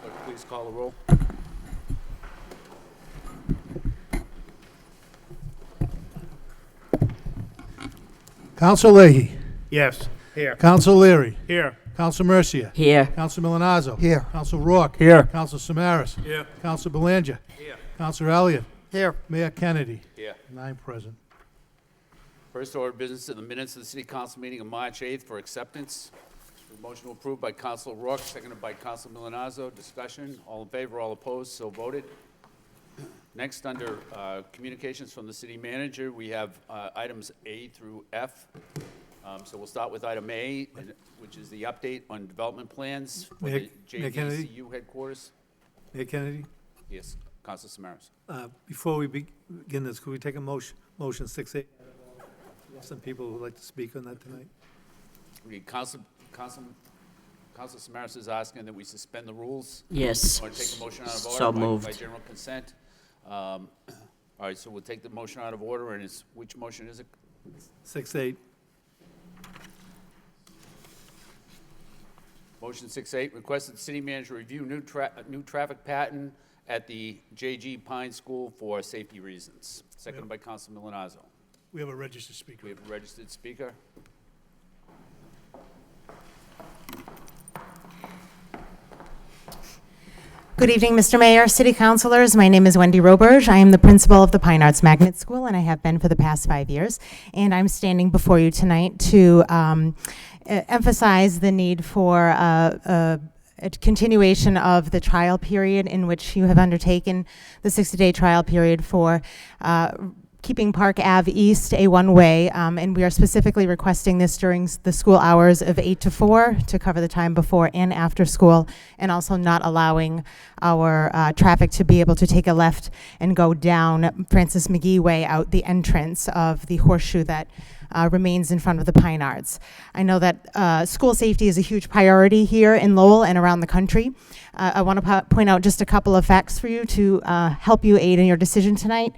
Clerk, please call the roll. Counsel Leahy. Yes. Here. Counsel Leary. Here. Counsel Mercia. Here. Counsel Milonazo. Here. Counsel Rourke. Here. Counsel Samaras. Here. Counsel Belanger. Here. Counsel Elliott. Here. Mayor Kennedy. Here. 9 present. First order of business in the minutes of the City Council meeting of March 8th for acceptance. Motion approved by Council Rourke, seconded by Council Milonazo. Discussion, all in favor, all opposed, so voted. Next, under communications from the city manager, we have items A through F. So we'll start with item A, which is the update on development plans for Mayor the Kennedy? JDCU headquarters. Mayor Kennedy, Yes, Council Samaras. before we begin this, could we take a motion 6A? Some people would like to speak on that tonight. Okay, Council Samaras is asking that we suspend the rules. Yes. Want to take the motion out of order So by moved. general consent? All right, so we'll take the motion out of order, and which motion is it? 6A. Motion 6-8, request that the city manager review new traffic pattern at the JG Pine School for safety reasons. Seconded by Council Milonazo. We have a registered speaker. We have a registered speaker. Good evening, Mr. Mayor, City Councilors. My name is Wendy Roberge. I am the principal of the Pine Arts Magnet School, and I have been for the past 5 years. And I'm standing before you tonight to emphasize the need for a continuation of the trial period in which you have undertaken the 60-day trial period for keeping Park Ave East a one-way, and we are specifically requesting this during the school hours of 8 to 4 to cover the time before and after school, and also not allowing our traffic to be able to take a left and go down Francis McGee Way out the entrance of the horseshoe that remains in front of the Pine Arts. I know that school safety is a huge priority here in Lowell and around the country. I want to point out just a couple of facts for you to help you aid in your decision tonight.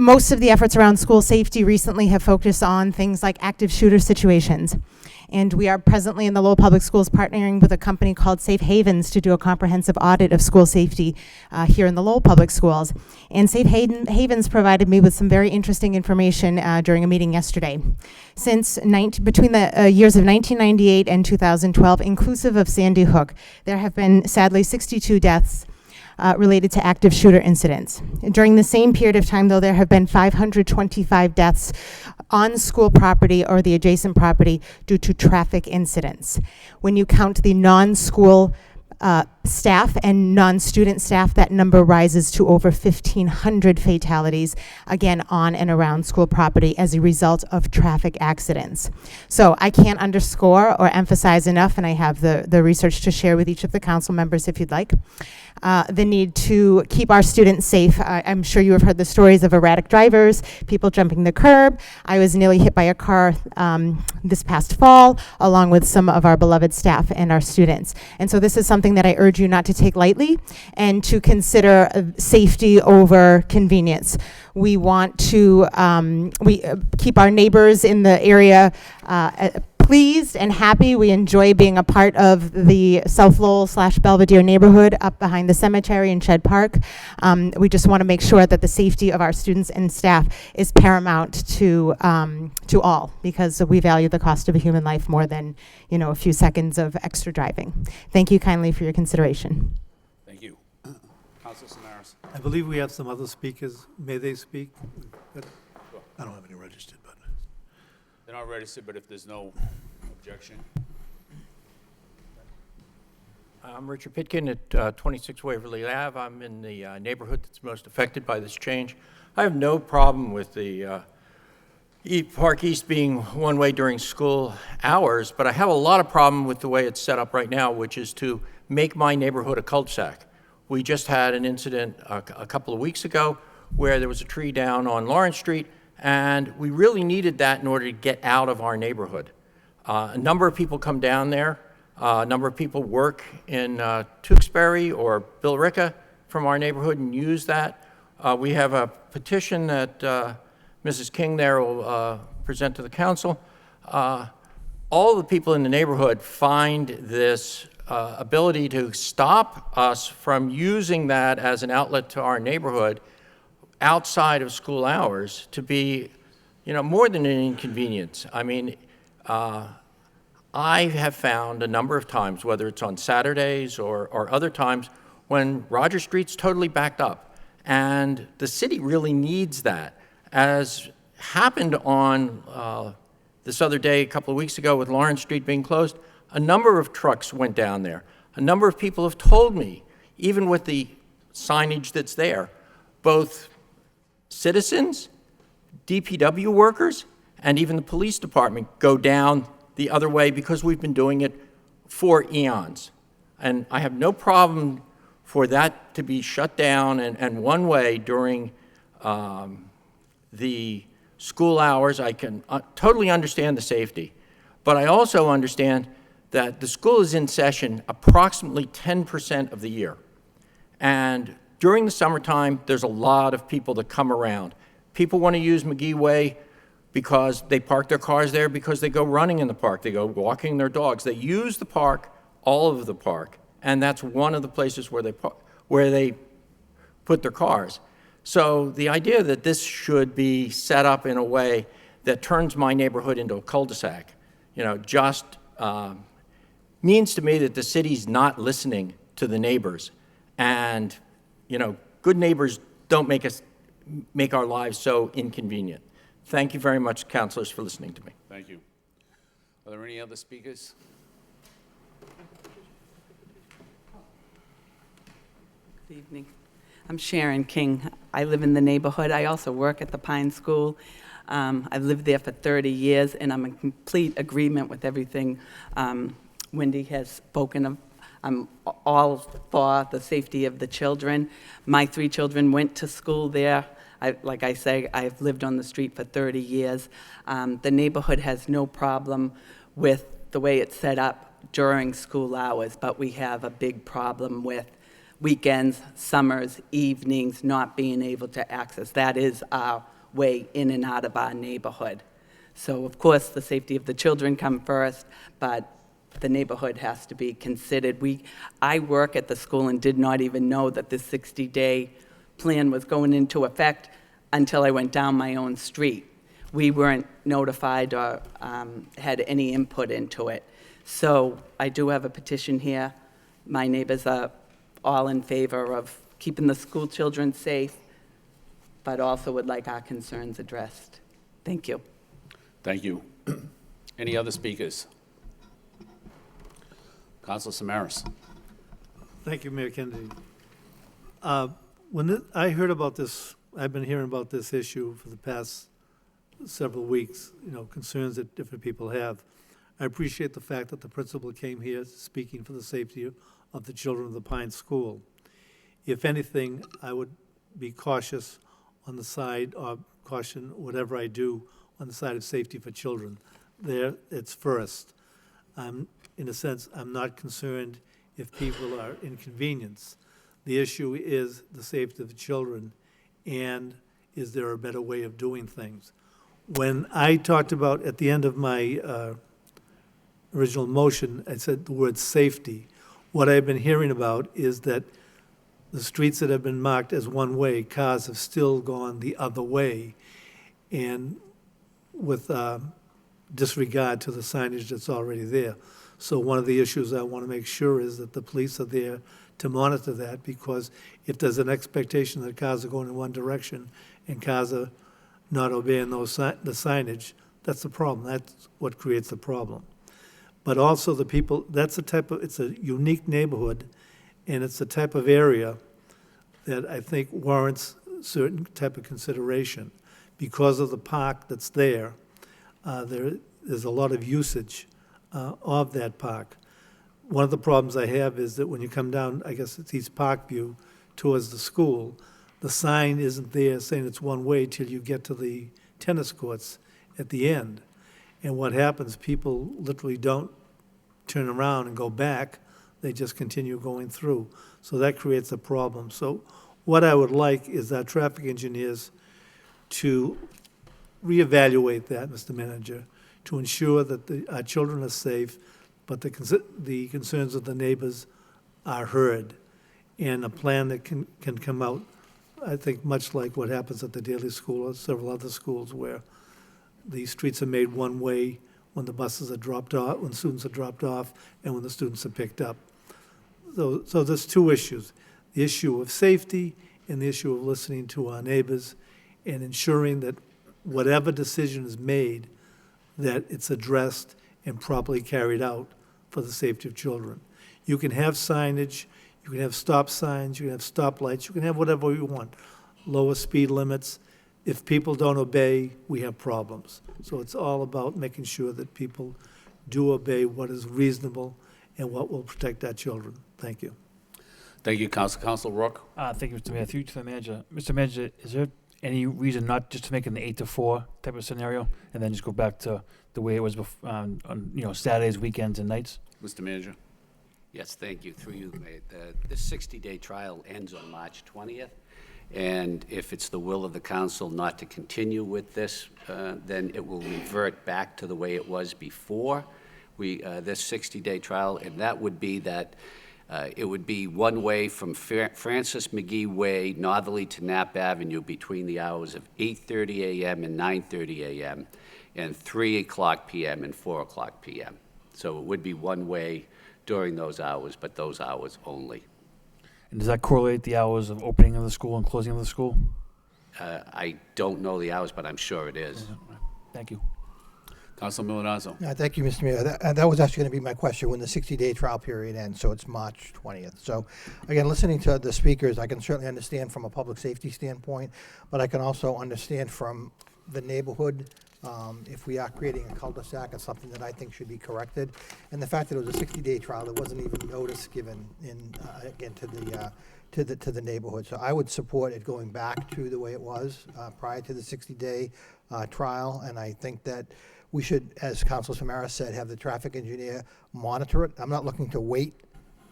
Most of the efforts around school safety recently have focused on things like active shooter situations. And we are presently in the Lowell Public Schools partnering with a company called Safe Havens to do a comprehensive audit of school safety here in the Lowell Public Schools. And Safe Havens provided me with some very interesting information during a meeting yesterday. Between the years of 1998 and 2012, inclusive of Sandy Hook, there have been sadly 62 deaths related to active shooter incidents. During the same period of time, though, there have been 525 deaths on school property or the adjacent property due to traffic incidents. When you count the non-school staff and non-student staff, that number rises to over 1,500 fatalities, again, on and around school property as a result of traffic accidents. So I can't underscore or emphasize enough, and I have the research to share with each of the council members if you'd like, the need to keep our students safe. I'm sure you have heard the stories of erratic drivers, people jumping the curb. I was nearly hit by a car this past fall, along with some of our beloved staff and our students. And so this is something that I urge you not to take lightly and to consider safety over convenience. We want to keep our neighbors in the area pleased and happy. We enjoy being a part of the South Lowell / Belvedere neighborhood up behind the cemetery in Shed Park. We just want to make sure that the safety of our students and staff is paramount to all, because we value the cost of a human life more than, a few seconds of extra driving. Thank you kindly for your consideration. Thank you. Council Samaras. I believe we have some other speakers. May they speak? I don't have any registered, but. They're not registered, but if there's no objection. I'm Richard Pitkin at 26 Waverly Ave. I'm in the neighborhood that's most affected by this change. I have no problem with the Park East being one way during school hours, but I have a lot of problem with the way it's set up right now, which is to make my neighborhood a cul-de-sac. We just had an incident a couple of weeks ago where there was a tree down on Lawrence Street, and we really needed that in order to get out of our neighborhood. A number of people come down there. A number of people work in Tewksbury or Billerica from our neighborhood and use that. We have a petition that Mrs. King there will present to the council. All the people in the neighborhood find this ability to stop us from using that as an outlet to our neighborhood outside of school hours to be, more than an inconvenience. I mean, I have found a number of times, whether it's on Saturdays or other times, when Roger Street's totally backed up. And the city really needs that. As happened on this other day, a couple of weeks ago, with Lawrence Street being closed, a number of trucks went down there. A number of people have told me, even with the signage that's there, both citizens, DPW workers, and even the police department go down the other way because we've been doing it for eons. And I have no problem for that to be shut down and one way during the school hours. I can totally understand the safety, but I also understand that the school is in session approximately 10% of the year. And during the summertime, there's a lot of people that come around. People want to use McGee Way because they park their cars there, because they go running in the park, they go walking their dogs. They use the park, all of the park, and that's one of the places where they put their cars. So the idea that this should be set up in a way that turns my neighborhood into a cul-de-sac, just means to me that the city's not listening to the neighbors. And, good neighbors don't make our lives so inconvenient. Thank you very much, councilors, for listening to me. Thank you. Are there any other speakers? Good evening. I'm Sharon King. I live in the neighborhood. I also work at the Pine School. I've lived there for 30 years, and I'm in complete agreement with everything Wendy has spoken of. I'm all for the safety of the children. My 3 children went to school there. Like I say, I've lived on the street for 30 years. The neighborhood has no problem with the way it's set up during school hours, but we have a big problem with weekends, summers, evenings, not being able to access. That is our way in and out of our neighborhood. So, of course, the safety of the children come first, but the neighborhood has to be considered. I work at the school and did not even know that this 60-day plan was going into effect until I went down my own street. We weren't notified or had any input into it. So I do have a petition here. My neighbors are all in favor of keeping the school children safe, but also would like our concerns addressed. Thank you. Thank you. Any other speakers? Councilor Samaras. Thank you, Mayor Kennedy. I heard about this, I've been hearing about this issue for the past several weeks, concerns that different people have. I appreciate the fact that the principal came here speaking for the safety of the children of the Pine School. If anything, I would be cautious on the side, or caution whatever I do on the side of safety for children. There, it's first. In a sense, I'm not concerned if people are inconvenienced. The issue is the safety of the children, and is there a better way of doing things? When I talked about, at the end of my original motion, I said the word safety. What I've been hearing about is that the streets that have been marked as one-way, cars have still gone the other way, and with disregard to the signage that's already there. So one of the issues I want to make sure is that the police are there to monitor that, because if there's an expectation that cars are going in one direction and cars are not obeying the signage, that's the problem. That's what creates the problem. But also the people, it's a unique neighborhood, and it's the type of area that I think warrants certain type of consideration. Because of the park that's there, there's a lot of usage of that park. One of the problems I have is that when you come down, I guess it's East Parkview, towards the school, the sign isn't there saying it's one way till you get to the tennis courts at the end. And what happens, people literally don't turn around and go back, they just continue going through. So that creates a problem. So what I would like is our traffic engineers to reevaluate that, Mr. Manager, to ensure that our children are safe, but the concerns of the neighbors are heard, and a plan that can come out, I think, much like what happens at the Daily School or several other schools where the streets are made one way when the buses are dropped off, when students are dropped off, and when the students are picked up. So there's two issues, the issue of safety and the issue of listening to our neighbors and ensuring that whatever decision is made, that it's addressed and properly carried out for the safety of children. You can have signage, you can have stop signs, you can have stoplights, you can have whatever you want, lower speed limits. If people don't obey, we have problems. So it's all about making sure that people do obey what is reasonable and what will protect our children. Thank you. Thank you, Counsel. Counsel Rourke? Thank you, Mr. Mayor. Through you to the manager. Mr. Manager, is there any reason not just to make it an 8 to 4 type of scenario and then just go back to the way it was on Saturdays, weekends, and nights? Mr. Manager? Yes, thank you. Through you, Mayor. This 60-day trial ends on March 20th, and if it's the will of the council not to continue with this, then it will revert back to the way it was before this 60-day trial, and that would be that it would be one way from Francis McGee Way, northerly to Knapp Avenue between the hours of 8:30 a.m. and 9:30 a.m. and 3 o'clock p.m. and 4 o'clock p.m. So it would be one way during those hours, but those hours only. And does that correlate the hours of opening of the school and closing of the school? I don't know the hours, but I'm sure it is. Thank you. Counsel Milonazo? Yeah, thank you, Mr. Mayor. That was actually going to be my question, when the 60-day trial period ends, so it's March 20th. So, again, listening to the speakers, I can certainly understand from a public safety standpoint, but I can also understand from the neighborhood, if we are creating a cul-de-sac, it's something that I think should be corrected. And the fact that it was a 60-day trial, there wasn't even notice given again, to the neighborhood. So I would support it going back to the way it was prior to the 60-day trial, and I think that we should, as Councilor Samara said, have the traffic engineer monitor it. I'm not looking to wait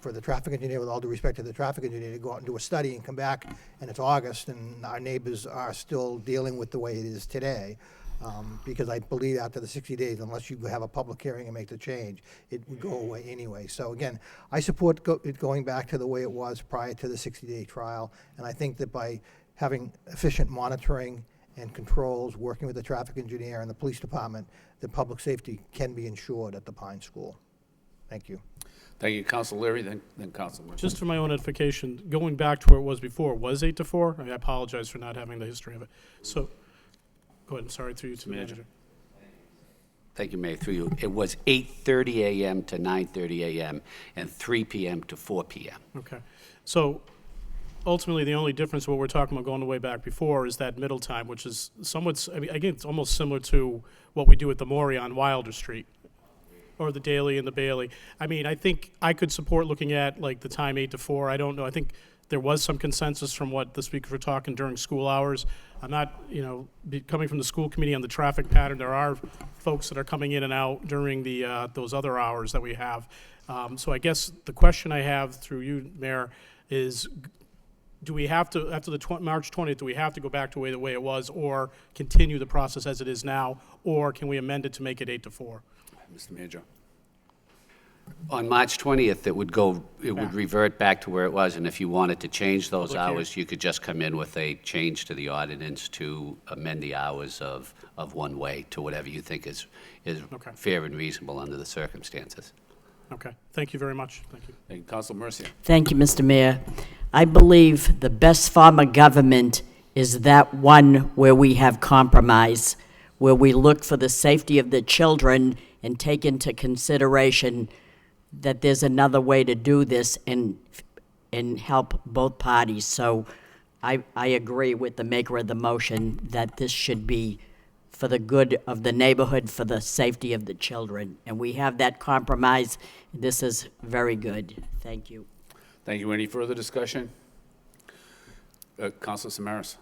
for the traffic engineer, with all due respect to the traffic engineer, to go out and do a study and come back, and it's August, and our neighbors are still dealing with the way it is today. Because I believe after the 60 days, unless you have a public hearing and make the change, it would go away anyway. So again, I support it going back to the way it was prior to the 60-day trial, and I think that by having efficient monitoring and controls, working with the traffic engineer and the police department, the public safety can be ensured at the Pine School. Thank you. Thank you, Counsel Leary, then Counsel Mercer. Just for my own edification, going back to where it was before, was 8 to 4? I apologize for not having the history of it. So, go ahead, I'm sorry, through you to the manager. Thank you, Mayor. Through you. It was 8:30 a.m. to 9:30 a.m. and 3 p.m. to 4 p.m. Okay. So, ultimately, the only difference what we're talking about going the way back before is that middle time, which is somewhat, I mean, again, it's almost similar to what we do at the Maury on Wilder Street, or the Daily and the Bailey. I mean, I think I could support looking at, like, the time 8 to 4. I don't know. I think there was some consensus from what the speakers were talking during school hours. I'm not, coming from the school committee on the traffic pattern, there are folks that are coming in and out during the those other hours that we have. So I guess the question I have through you, Mayor, is do we have to, after the March 20th, do we have to go back to the way it was, or continue the process as it is now, or can we amend it to make it 8 to 4? Mr. Manager? On March 20th, it would revert back to where it was, and if you wanted to change those hours, you could just come in with a change to the ordinance to amend the hours of one way to whatever you think is Okay. fair and reasonable under the circumstances. Okay, thank you very much. Thank you. Thank you, Counsel Mercer. Thank you, Mr. Mayor. I believe the best form of government is that one where we have compromise, where we look for the safety of the children and take into consideration that there's another way to do this and help both parties. So I agree with the maker of the motion that this should be for the good of the neighborhood, for the safety of the children. And we have that compromise. This is very good. Thank you. Thank you. Any further discussion? Counsel Samaras.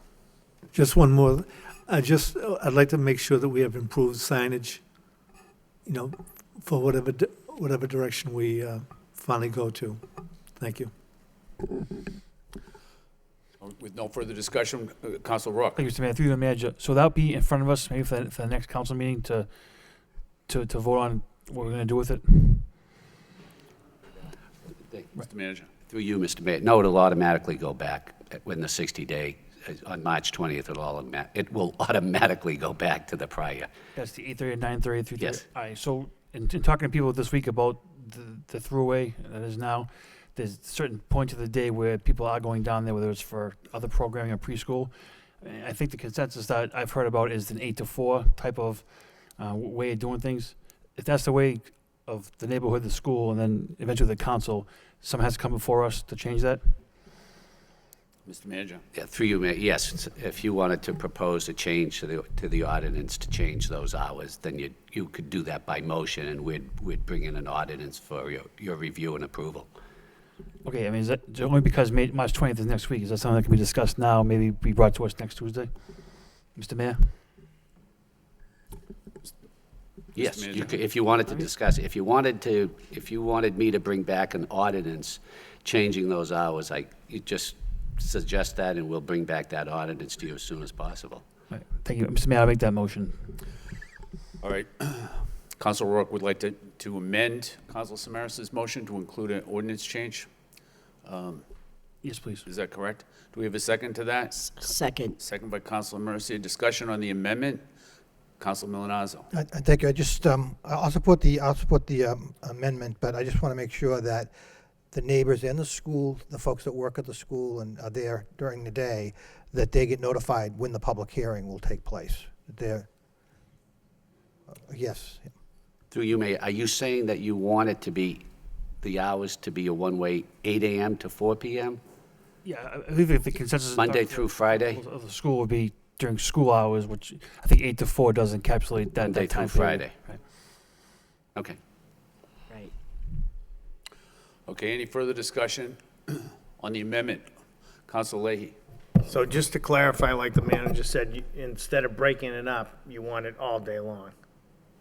Just one more. I'd like to make sure that we have improved signage, for whatever direction we finally go to. Thank you. With no further discussion, Council Rourke. Thank you, Mr. Mayor. Through the manager. So that'll be in front of us, maybe for the next council meeting to vote on what we're going to do with it. Mr. Manager. Through you, Mr. Mayor. No, it'll automatically go back when the 60-day, on March 20th, it will automatically go back to the prior. That's the 8:30 and 9:30 through. Yes. All right. So in talking to people this week about the throughway that is now, there's certain points of the day where people are going down there, whether it's for other programming or preschool. I think the consensus that I've heard about is an 8 to 4 type of way of doing things. If that's the way of the neighborhood, the school, and then eventually the council, someone has to come before us to change that. Mr. Manager. Yeah, through you, Mayor. Yes, if you wanted to propose a change to the ordinance to change those hours, then you could do that by motion, and we'd bring in an ordinance for your review and approval. Okay, I mean, is that only because March 20th is next week? Is that something that can be discussed now, maybe be brought to us next Tuesday? Mr. Mayor? Yes, Manager. you could, if you wanted to discuss, if you wanted me to bring back an ordinance changing those hours, you just suggest that, and we'll bring back that ordinance to you as soon as possible. All right, thank you. Mr. Mayor, I'll make that motion. All right. Council Rourke would like to amend Council Samaras' motion to include an ordinance change. Yes, please. Is that correct? Do we have a second to that? Second. Second by Councilor Mercia. Discussion on the amendment. Councilor Milonazo. Thank you. I just, I'll support the amendment, but I just want to make sure that the neighbors in the school, the folks that work at the school and are there during the day, that they get notified when the public hearing will take place. Yes. Through you, Mayor, are you saying that you want it to be, the hours to be a one-way, 8 a.m. to 4 p.m.? Yeah, I believe if the consensus Monday through Friday? of the school would be during school hours, which I think 8 to 4 does encapsulate that Monday time through period. Friday. Right. Okay. Right. Okay, any further discussion on the amendment? Councilor Leahy. So just to clarify, like the manager said, instead of breaking it up, you want it all day long?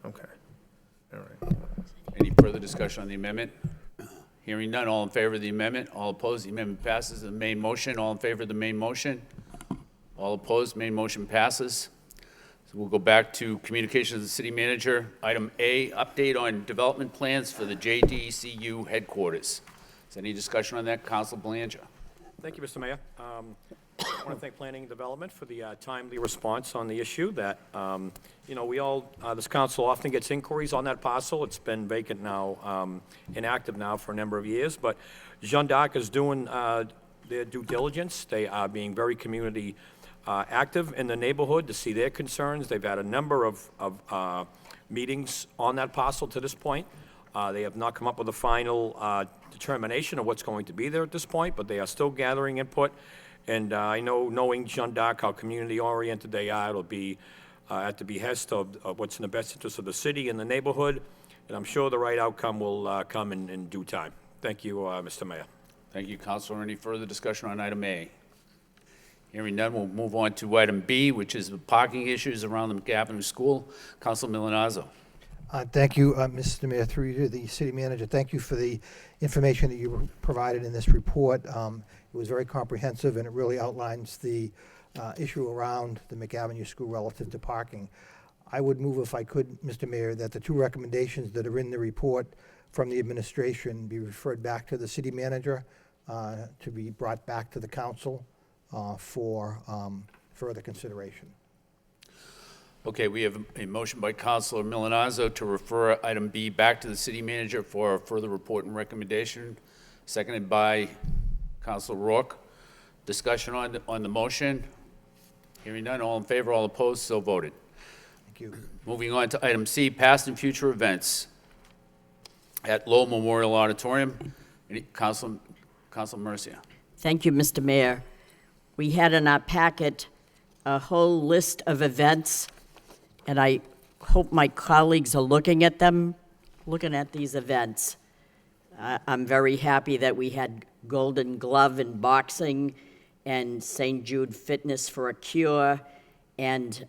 Okay. All right. Any further discussion on the amendment? Hearing none, all in favor of the amendment? All opposed? The amendment passes. The main motion, all in favor of the main motion? All opposed? Main motion passes. So we'll go back to communications of the city manager. Item A, update on development plans for the JDCU headquarters. Is there any discussion on that? Council Belanger. Thank you, Mr. Mayor. I want to thank Planning and Development for the timely response on the issue that, we all, this council often gets inquiries on that parcel. It's been vacant now, inactive now for a number of years, but Jeanne d'Arc is doing their due diligence. They are being very community active in the neighborhood to see their concerns. They've had a number of meetings on that parcel to this point. They have not come up with a final determination of what's going to be there at this point, but they are still gathering input. And I know, knowing Jeanne d'Arc, how community-oriented they are, it'll be at the behest of what's in the best interest of the city and the neighborhood, and I'm sure the right outcome will come in due time. Thank you, Mr. Mayor. Thank you, Councilor. Any further discussion on item A? Hearing none, we'll move on to item B, which is the parking issues around the McAvenue School. Councilor Milonazo. Thank you, Mr. Mayor, through you to the city manager. Thank you for the information that you provided in this report. It was very comprehensive, and it really outlines the issue around the McAvenue School relative to parking. I would move, if I could, Mr. Mayor, that the two recommendations that are in the report from the administration be referred back to the city manager to be brought back to the council for further consideration. Okay, we have a motion by Councilor Milonazo to refer item B back to the city manager for a further report and recommendation, seconded by Councilor Rourke. Discussion on the motion. Hearing none, all in favor, all opposed, so voted. Thank you. Moving on to item C, past and future events at Lowell Memorial Auditorium. Councilor Mercia. Thank you, Mr. Mayor. We had in our packet a whole list of events, and I hope my colleagues are looking at them, looking at these events. I'm very happy that we had Golden Glove in boxing and St. Jude Fitness for a Cure and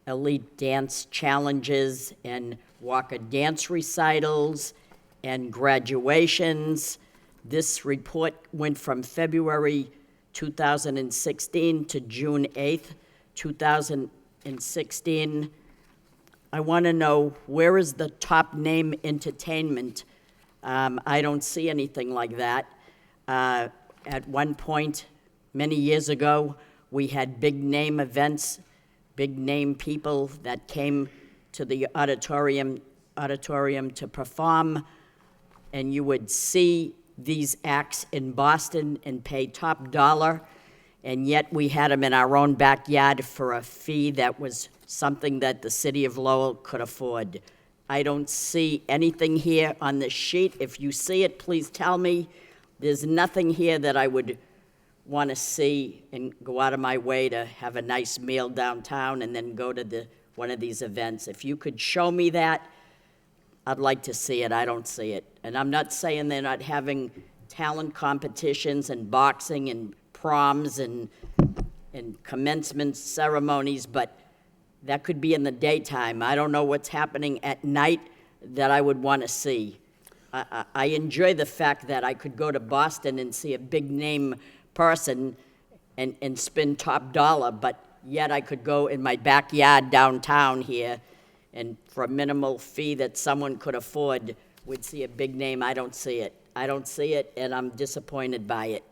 elite dance challenges and Walker dance recitals and graduations. This report went from February 2016 to June 8th, 2016. I want to know, where is the Top Name Entertainment? I don't see anything like that. At one point, many years ago, we had big name events, big name people that came to the auditorium to perform, and you would see these acts in Boston and pay top dollar, and yet we had them in our own backyard for a fee that was something that the city of Lowell could afford. I don't see anything here on this sheet. If you see it, please tell me. There's nothing here that I would want to see and go out of my way to have a nice meal downtown and then go to one of these events. If you could show me that, I'd like to see it. I don't see it. And I'm not saying they're not having talent competitions and boxing and proms and commencement ceremonies, but that could be in the daytime. I don't know what's happening at night that I would want to see. I enjoy the fact that I could go to Boston and see a big name person and spend top dollar, but yet I could go in my backyard downtown here and for a minimal fee that someone could afford, would see a big name. I don't see it. I don't see it, and I'm disappointed by it.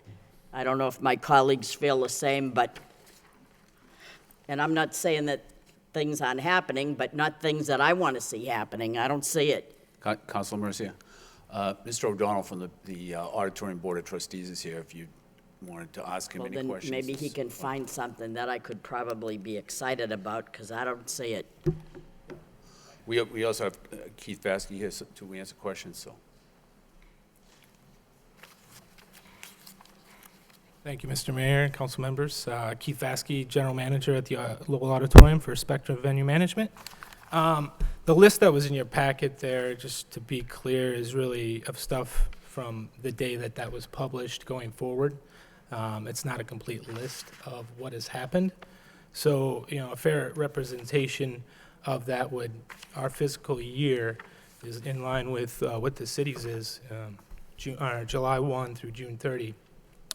I don't know if my colleagues feel the same, and I'm not saying that things aren't happening, but not things that I want to see happening. I don't see it. Councilor Mercia. Mr. O'Donnell from the Auditorium Board of Trustees is here if you wanted to ask him Well, any then questions. maybe he can find something that I could probably be excited about, because I don't see it. We also have Keith Vasky here to answer questions, so. Thank you, Mr. Mayor and council members. Keith Vasky, General Manager at the Lowell Auditorium for Spectrum Venue Management. The list that was in your packet there, just to be clear, is really of stuff from the day that was published going forward. It's not a complete list of what has happened. So, a fair representation of that our fiscal year is in line with what the city's is, July 1 through June 30.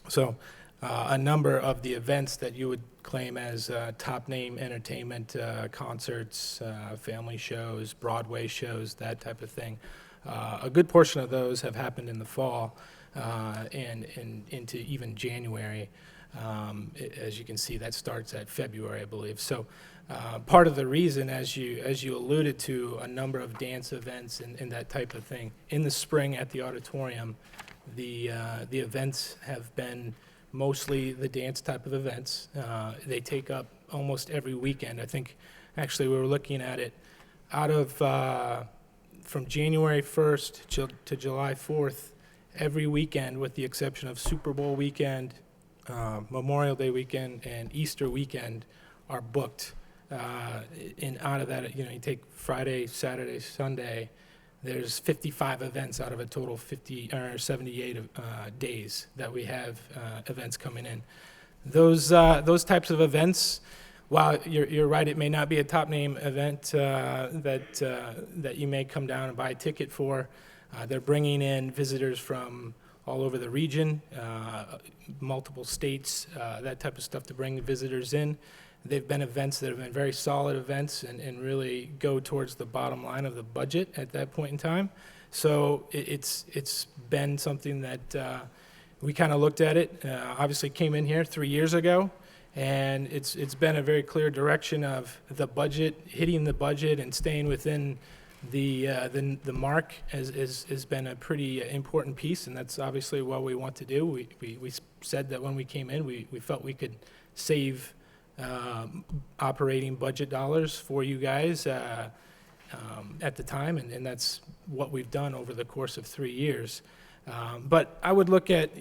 So a number of the events that you would claim as top name entertainment, concerts, family shows, Broadway shows, that type of thing. A good portion of those have happened in the fall and into even January. As you can see, that starts at February, I believe. So part of the reason, as you alluded to, a number of dance events and that type of thing. In the spring at the auditorium, the events have been mostly the dance type of events. They take up almost every weekend. I think, actually, we were looking at it out of from January 1st to July 4th, every weekend, with the exception of Super Bowl weekend, Memorial Day weekend, and Easter weekend, are booked. And out of that, you take Friday, Saturday, Sunday, there's 55 events out of a total 78 days that we have events coming in. Those types of events, while you're right, it may not be a top name event that you may come down and buy a ticket for. They're bringing in visitors from all over the region, multiple states, that type of stuff to bring visitors in. They've been events that have been very solid events and really go towards the bottom line of the budget at that point in time. So it's been something that we kind of looked at it. Obviously came in here 3 years ago, and it's been a very clear direction of the budget, hitting the budget and staying within the mark has been a pretty important piece, and that's obviously what we want to do. We said that when we came in, we felt we could save operating budget dollars for you guys at the time, and that's what we've done over the course of 3 years. But I would look at,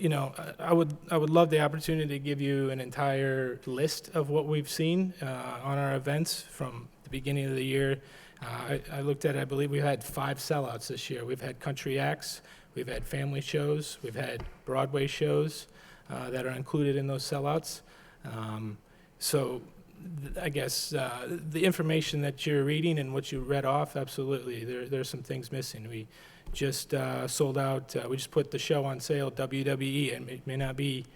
I would love the opportunity to give you an entire list of what we've seen on our events from the beginning of the year. I looked at it, I believe we had 5 sellouts this year. We've had country acts, we've had family shows, we've had Broadway shows that are included in those sellouts. So I guess the information that you're reading and what you read off, absolutely, there's some things missing. We just sold out, we just put the show on sale, WWE, and it may not be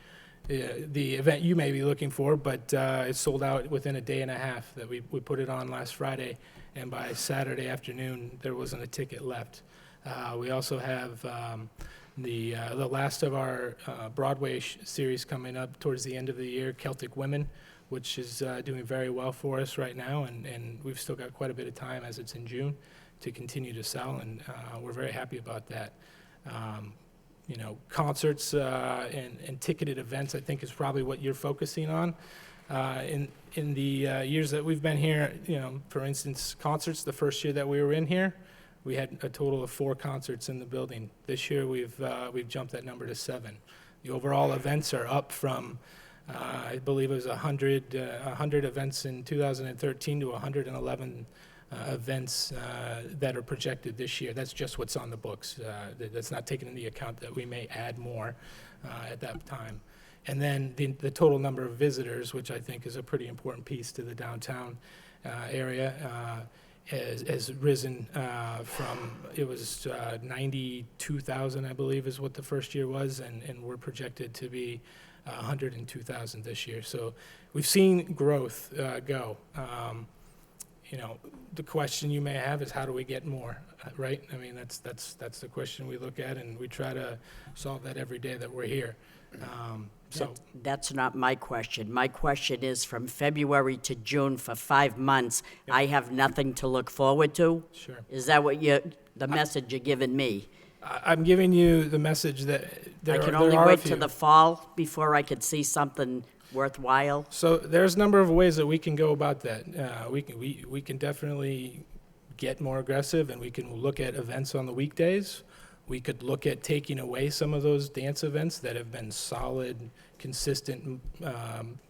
the event you may be looking for, but it sold out within a day and a half that we put it on last Friday, and by Saturday afternoon, there wasn't a ticket left. We also have the last of our Broadway series coming up towards the end of the year, Celtic Women, which is doing very well for us right now, and we've still got quite a bit of time as it's in June to continue to sell, and we're very happy about that. You know, concerts and ticketed events, I think, is probably what you're focusing on. In the years that we've been here, you know, for instance, concerts, the first year that we were in here, we had a total of 4 concerts in the building. This year, we've jumped that number to 7. The overall events are up from, I believe it was 100 events in 2013 to 111 events that are projected this year. That's just what's on the books. That's not taking into account that we may add more at that time. And then the total number of visitors, which I think is a pretty important piece to the downtown area, has risen from, it was 92,000, I believe, is what the first year was, and we're projected to be 102,000 this year. So we've seen growth go. You know, the question you may have is, how do we get more, right? I mean, that's the question we look at, and we try to solve that every day that we're here. So That's not my question. My question is, from February to June for 5 months, I have nothing to look forward to? sure. Is that what the message you're giving me? I'm giving you the message that I can there only are a wait few. till the fall before I could see something worthwhile? So there's a number of ways that we can go about that. We can definitely get more aggressive, and we can look at events on the weekdays. We could look at taking away some of those dance events that have been solid, consistent,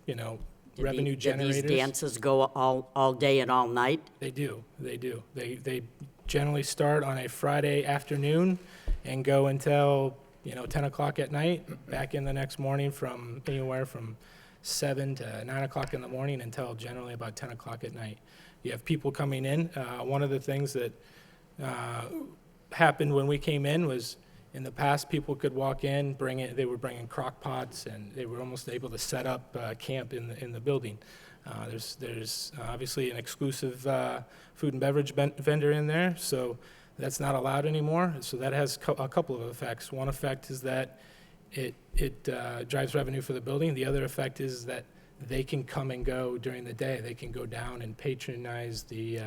you know, revenue Do generators. these dances go all day and all night? They do. They generally start on a Friday afternoon and go until, you know, 10 o'clock at night, back in the next morning from anywhere from 7 to 9 o'clock in the morning until generally about 10 o'clock at night. You have people coming in. One of the things that happened when we came in was, in the past, people could walk in, they were bringing crock pots, and they were almost able to set up camp in the building. There's obviously an exclusive food and beverage vendor in there, so that's not allowed anymore. So that has a couple of effects. One effect is that it drives revenue for the building. The other effect is that they can come and go during the day. They can go down and patronize the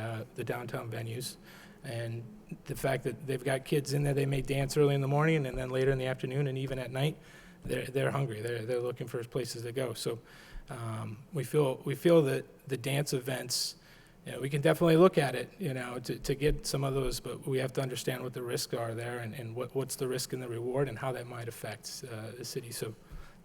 downtown venues. And the fact that they've got kids in there, they may dance early in the morning, and then later in the afternoon and even at night, they're hungry. They're looking for places to go. So we feel that the dance events, you know, we can definitely look at it, you know, to get some of those, but we have to understand what the risks are there, and what's the risk and the reward, and how that might affect the city. So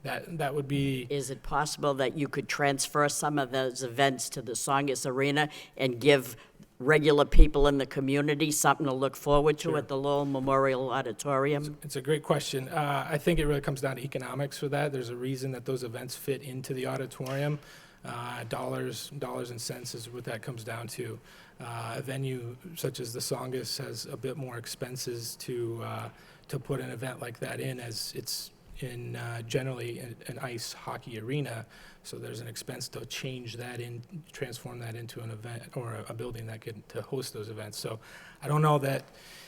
that would be. Is it possible that you could transfer some of those events to the Songus Arena and give regular people in the community something to look forward to Sure. at the Lowell Memorial Auditorium? It's a great question. I think it really comes down to economics for that. There's a reason that those events fit into the auditorium. Dollars and cents is what that comes down to. A venue such as the Songus has a bit more expenses to put an event like that in, as it's in generally an ice hockey arena. So there's an expense to transform that into an event or a building that could to host those events. So I don't know that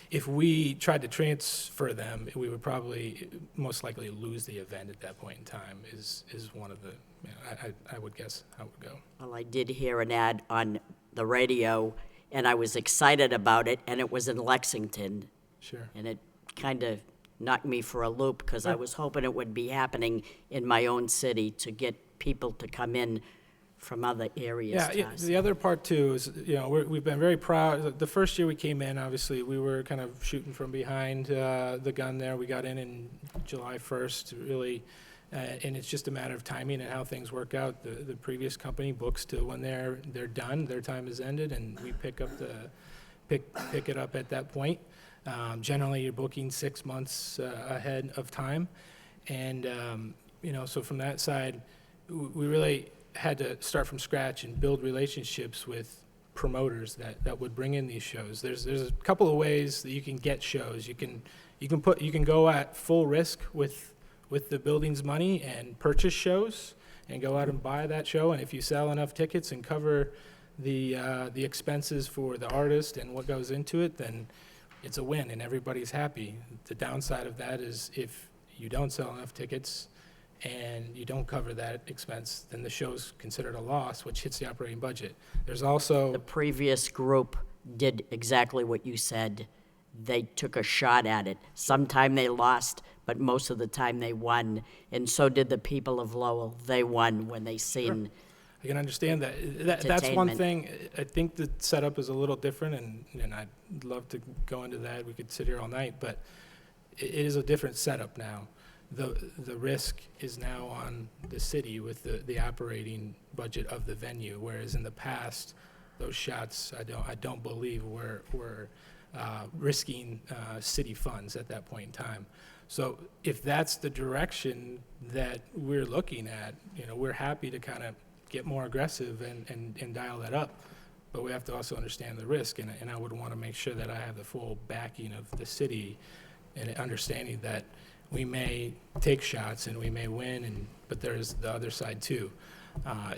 if we tried to transfer them, we would probably most likely lose the event at that point in time. Is one of the, you know, I would guess how it would go. Well, I did hear an ad on the radio, and I was excited about it, and it was in Lexington, Sure. and it kind of knocked me for a loop, because I was hoping it would be happening in my own city to get people to come in from other areas to us. The other part too is, you know, we've been very proud. The first year we came in, obviously, we were kind of shooting from behind the gun there. We got in July 1st, really, and it's just a matter of timing and how things work out. The previous company books to when they're done, their time is ended, and we pick it up at that point. Generally, you're booking 6 months ahead of time, and you know, so from that side, we really had to start from scratch and build relationships with promoters that would bring in these shows. There's a couple of ways that you can get shows. You can go at full risk with with the building's money and purchase shows and go out and buy that show. And if you sell enough tickets and cover the expenses for the artist and what goes into it, then it's a win and everybody's happy. The downside of that is if you don't sell enough tickets and you don't cover that expense, then the show's considered a loss, which hits the operating budget. There's also The previous group did exactly what you said. They took a shot at it. Sometime they lost, but most of the time they won. And so did the people of Lowell. They won when they seen. I can understand that. That's one Entertainment. thing. I think the setup is a little different, and I'd love to go into that. We could sit here all night, but it is a different setup now. The risk is now on the city with the operating budget of the venue, whereas in the past, those shots I don't believe were risking city funds at that point in time. So if that's the direction that we're looking at, we're happy to kind of get more aggressive and dial that up. But we have to also understand the risk, and I would want to make sure that I have the full backing of the city and understanding that we may take shots and we may win, but there's the other side too.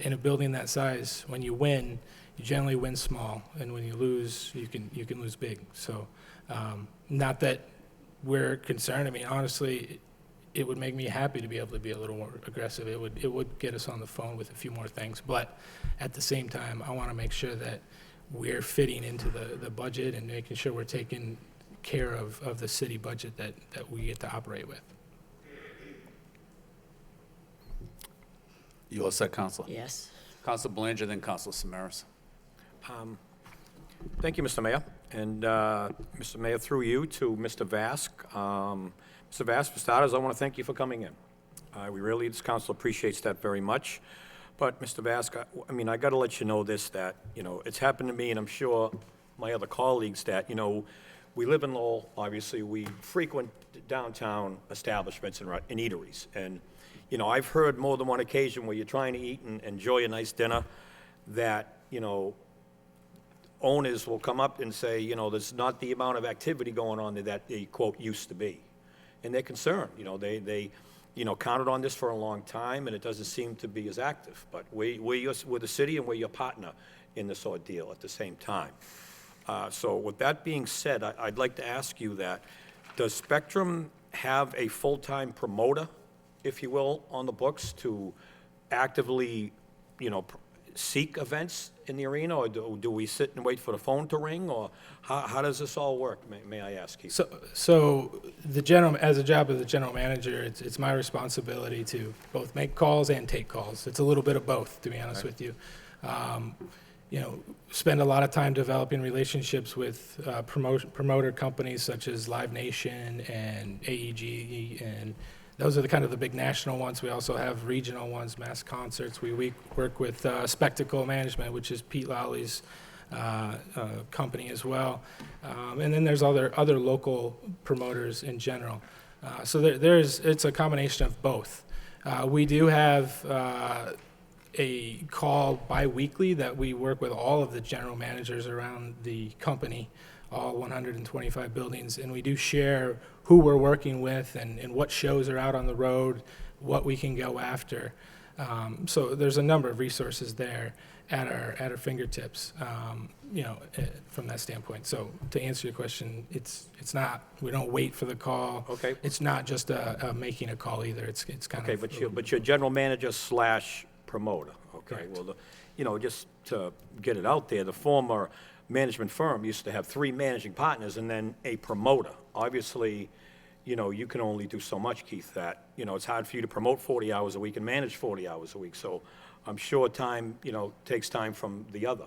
In a building that size, when you win, you generally win small, and when you lose, you can lose big. So, not that we're concerned. I mean, honestly, it would make me happy to be able to be a little more aggressive. It would get us on the phone with a few more things, but at the same time, I want to make sure that we're fitting into the budget and making sure we're taking care of the city budget that we get to operate with. You all set, Counselor? Yes. Counselor Belanger, then Counselor Samaras. Thank you, Mr. Mayor. And Mr. Mayor, through you to Mr. Vask. Mr. Vask, for starters, I want to thank you for coming in. We really, this council appreciates that very much. But Mr. Vask, I got to let you know this, that, it's happened to me, and I'm sure my other colleagues, that, we live in Lowell, obviously, we frequent downtown establishments and eateries. And, I've heard more than one occasion where you're trying to eat and enjoy a nice dinner that, owners will come up and say, there's not the amount of activity going on there that they, quote, used to be. And they're concerned, they counted on this for a long time, and it doesn't seem to be as active. But we're the city, and we're your partner in this ordeal at the same time. So with that being said, I'd like to ask you that, does Spectrum have a full-time promoter, if you will, on the books to actively, seek events in the arena, or do we sit and wait for the phone to ring, or how does this all work, may I ask you? So as a job as a general manager, it's my responsibility to both make calls and take calls. It's a little bit of both, to be honest with you. Spend a lot of time developing relationships with promoter companies such as Live Nation and AEG, and those are the big national ones. We also have regional ones, mass concerts. We work with Spectacle Management, which is Pete Lowley's company as well. And then there's other local promoters in general. So it's a combination of both. We do have a call bi-weekly that we work with all of the general managers around the company, all 125 buildings, and we do share who we're working with and what shows are out on the road, what we can go after. So there's a number of resources there at our fingertips, from that standpoint. So to answer your question, it's not, we don't wait for the call. Okay. It's not just making a call either. It's kind of. Okay, but you're general manager / promoter, okay? Correct. Well, just to get it out there, the former management firm used to have 3 managing partners and then a promoter. Obviously, you can only do so much, Keith, that, it's hard for you to promote 40 hours a week and manage 40 hours a week. So I'm sure time, takes time from the other.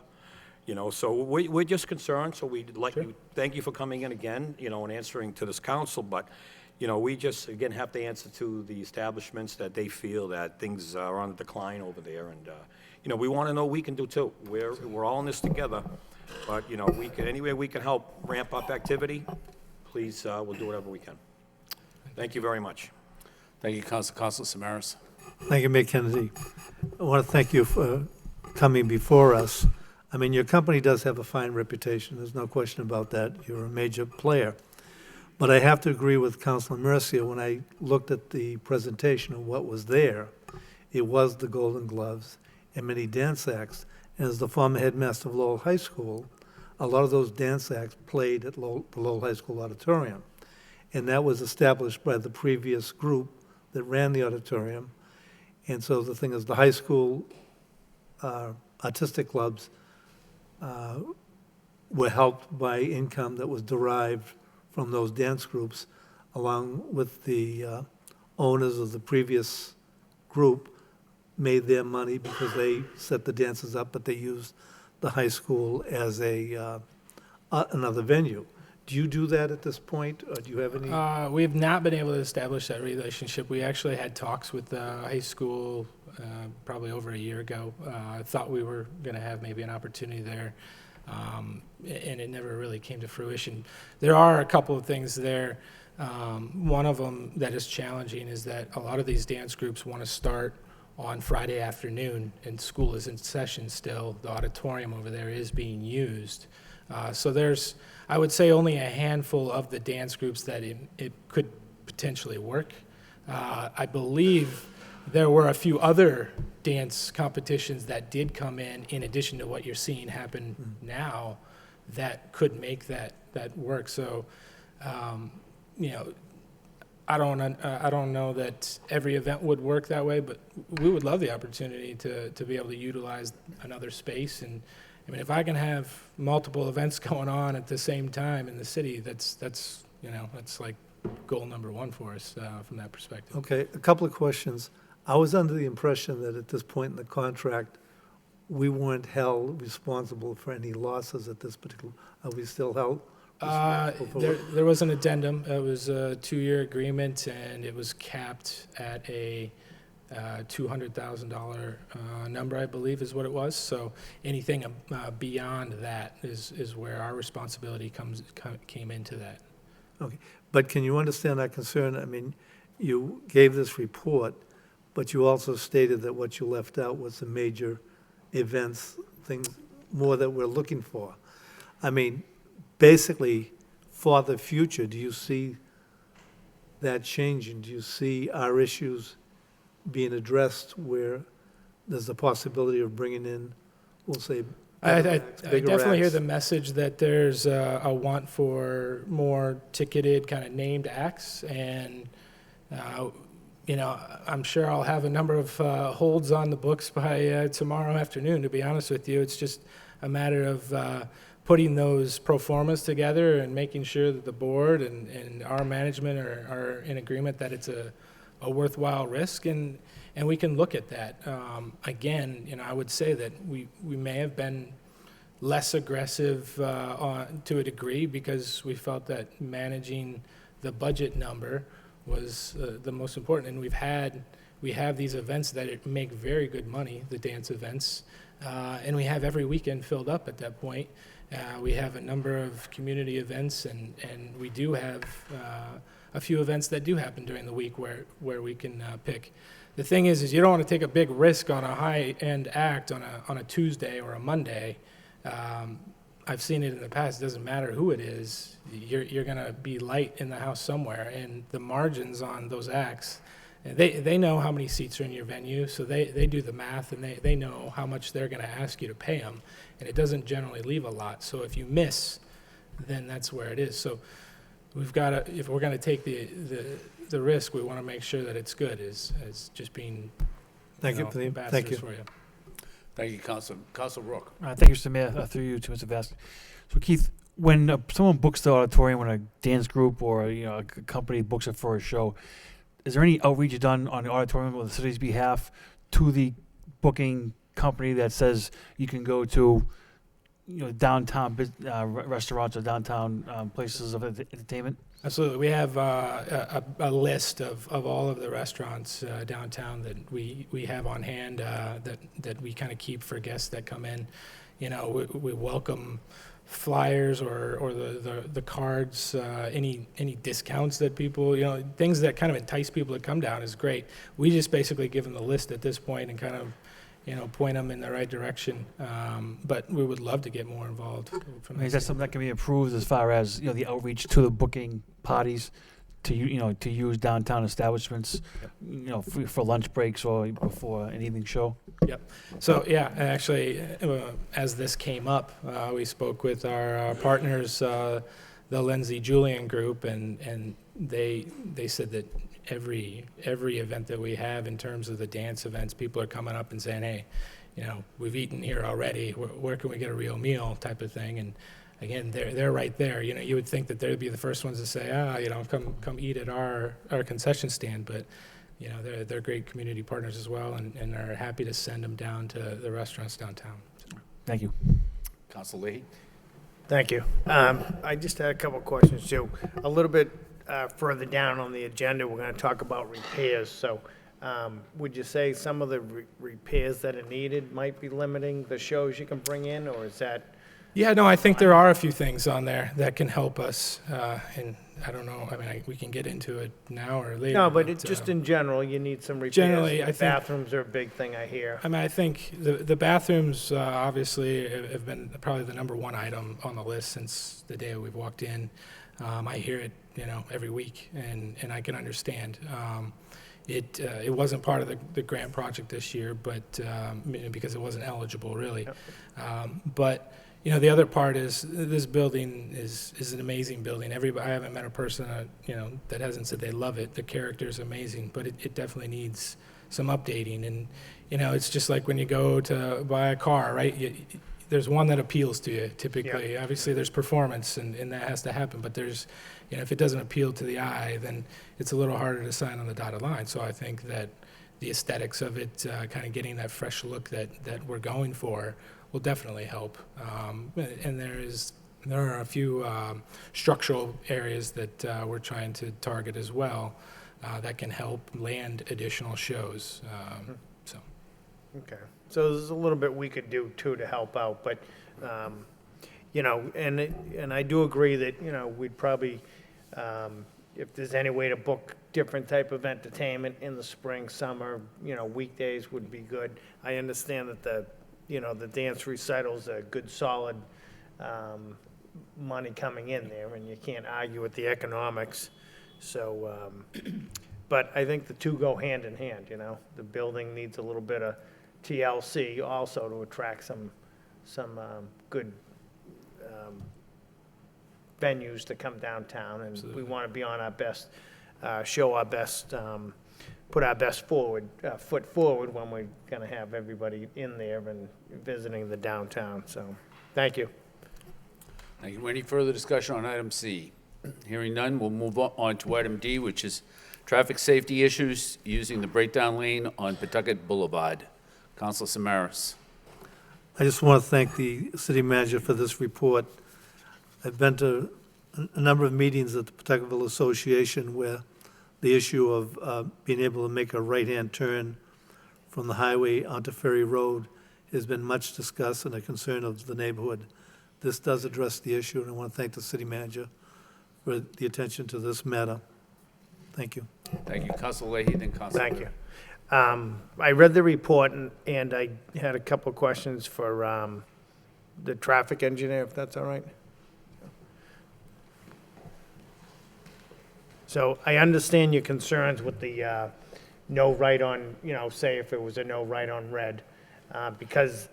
So we're just concerned, so we'd like you, thank you for coming in again, and answering to this council, but, we just, again, have to answer to the establishments that they feel that things are on the decline over there, and, we want to know we can do too. We're all in this together, but, any way we can help ramp up activity, please, we'll do whatever we can. Thank you very much. Thank you, Counselor Samaras. Thank you, Mayor Kennedy. I want to thank you for coming before us. Your company does have a fine reputation. There's no question about that. You're a major player. But I have to agree with Councilor Mercia, when I looked at the presentation of what was there, it was the Golden Gloves and many dance acts. And as the former headmaster of Lowell High School, a lot of those dance acts played at the Lowell High School auditorium. And that was established by the previous group that ran the auditorium. And so the thing is, the high school artistic clubs were helped by income that was derived from those dance groups, along with the owners of the previous group made their money because they set the dances up, but they used the high school as another venue. Do you do that at this point, or do you have any? We have not been able to establish that relationship. We actually had talks with the high school probably over a year ago. I thought we were going to have maybe an opportunity there, and it never really came to fruition. There are a couple of things there. One of them that is challenging is that a lot of these dance groups want to start on Friday afternoon, and school is in session still. The auditorium over there is being used. So there's, I would say, only a handful of the dance groups that it could potentially work. I believe there were a few other dance competitions that did come in addition to what you're seeing happen now, that could make that work. So, I don't know that every event would work that way, but we would love the opportunity to be able to utilize another space. And I mean, if I can have multiple events going on at the same time in the city, that's like goal number one for us from that perspective. Okay, a couple of questions. I was under the impression that at this point in the contract, we weren't held responsible for any losses at this particular, are we still held responsible for what? There was an addendum. It was a 2-year agreement, and it was capped at a $200,000 number, I believe, is what it was. So anything beyond that is where our responsibility came into that. Okay, but can you understand our concern? I mean, you gave this report, but you also stated that what you left out was the major events, things more that we're looking for. I mean, basically, for the future, do you see that changing? Do you see our issues being addressed where there's a possibility of bringing in, we'll say, I bigger definitely hear acts? the message that there's a want for more ticketed kind of named acts, and I'm sure I'll have a number of holds on the books by tomorrow afternoon, to be honest with you. It's just a matter of putting those pro formas together and making sure that the board and our management are in agreement that it's a worthwhile risk, and we can look at that. Again, I would say that we may have been less aggressive to a degree because we felt that managing the budget number was the most important. And we have these events that make very good money, the dance events, and we have every weekend filled up at that point. We have a number of community events, and we do have a few events that do happen during the week where we can pick. The thing is you don't want to take a big risk on a high-end act on a Tuesday or a Monday. I've seen it in the past. It doesn't matter who it is. You're going to be light in the house somewhere, and the margins on those acts, they know how many seats are in your venue, so they do the math, and they know how much they're going to ask you to pay them, and it doesn't generally leave a lot. So if you miss, then that's where it is. So we've got to, if we're going to take the risk, we want to make sure that it's good, as just being Thank you for the, thank ambassadors you. for you. Thank you, Council Rook. Thank you, Mr. Mayor, through you to Mr. Vest. So Keith, when someone books the auditorium, when a dance group or a company books it for a show, is there any outreach done on the auditorium on the city's behalf to the booking company that says you can go to downtown restaurants or downtown places of entertainment? Absolutely. We have a list of all of the restaurants downtown that we have on hand that we kind of keep for guests that come in. We welcome flyers or the cards, any discounts that people, things that kind of entice people to come down is great. We just basically give them the list at this point and kind of point them in the right direction. But we would love to get more involved from I mean, is that something that can be improved as far as, the outreach to the booking parties to, to use downtown establishments, for lunch breaks or before an evening show? Yep. So, yeah, actually, as this came up, we spoke with our partners, the Lindsay Julian Group, and they said that every event that we have in terms of the dance events, people are coming up and saying, hey, we've eaten here already. Where can we get a real meal type of thing? And again, they're right there. You would think that they'd be the first ones to say, come eat at our concession stand, but they're great community partners as well, and are happy to send them down to the restaurants downtown. Thank you. Council Leahy? Thank you. I just had a couple of questions, too. A little bit further down on the agenda, we're going to talk about repairs. So would you say some of the repairs that are needed might be limiting the shows you can bring in, or is that? Yeah, no, I think there are a few things on there that can help us, and I don't know, we can get into it now or later. No, but just in general, you need some repairs. Generally, I think bathrooms are a big thing, I hear. I think the bathrooms obviously have been probably the number one item on the list since the day we've walked in. I hear it, every week, and I can understand. It wasn't part of the grant project this year, but because it wasn't eligible, really. Yep. But the other part is this building is an amazing building. I haven't met a person that hasn't said they love it. The character is amazing, but it definitely needs some updating. And it's just like when you go to buy a car, right? There's one that appeals to you typically. Yeah. Obviously, there's performance, and that has to happen. But there's if it doesn't appeal to the eye, then it's a little harder to sign on the dotted line. So I think that the aesthetics of it, kind of getting that fresh look that we're going for, will definitely help. And there are a few structural areas that we're trying to target as well that can help land additional shows. So. Okay. So there's a little bit we could do too to help out, but and I do agree that we'd probably if there's any way to book different type of entertainment in the spring, summer, weekdays would be good. I understand that the dance recitals are good, solid money coming in there, and you can't argue with the economics. So, but I think the two go hand in hand. The building needs a little bit of TLC also to attract some good venues to come downtown, and Absolutely. we want to be on our best, show our best, put our best foot forward when we're going to have everybody in there and visiting the downtown. So, thank you. Thank you. Any further discussion on item C? Hearing none, we'll move on to item D, which is traffic safety issues using the breakdown lane on Pawtucket Boulevard. Councilor Samaras. I just want to thank the city manager for this report. I've been to a number of meetings at the Pawtucketville Association where the issue of being able to make a right-hand turn from the highway onto Ferry Road has been much discussed and a concern of the neighborhood. This does address the issue, and I want to thank the city manager for the attention to this matter. Thank you. Thank you. Councilor Leahy, then Councilor. Thank you. I read the report, and I had a couple of questions for the traffic engineer, if that's all right. So I understand your concerns with the no right on, say if it was a no right on red, because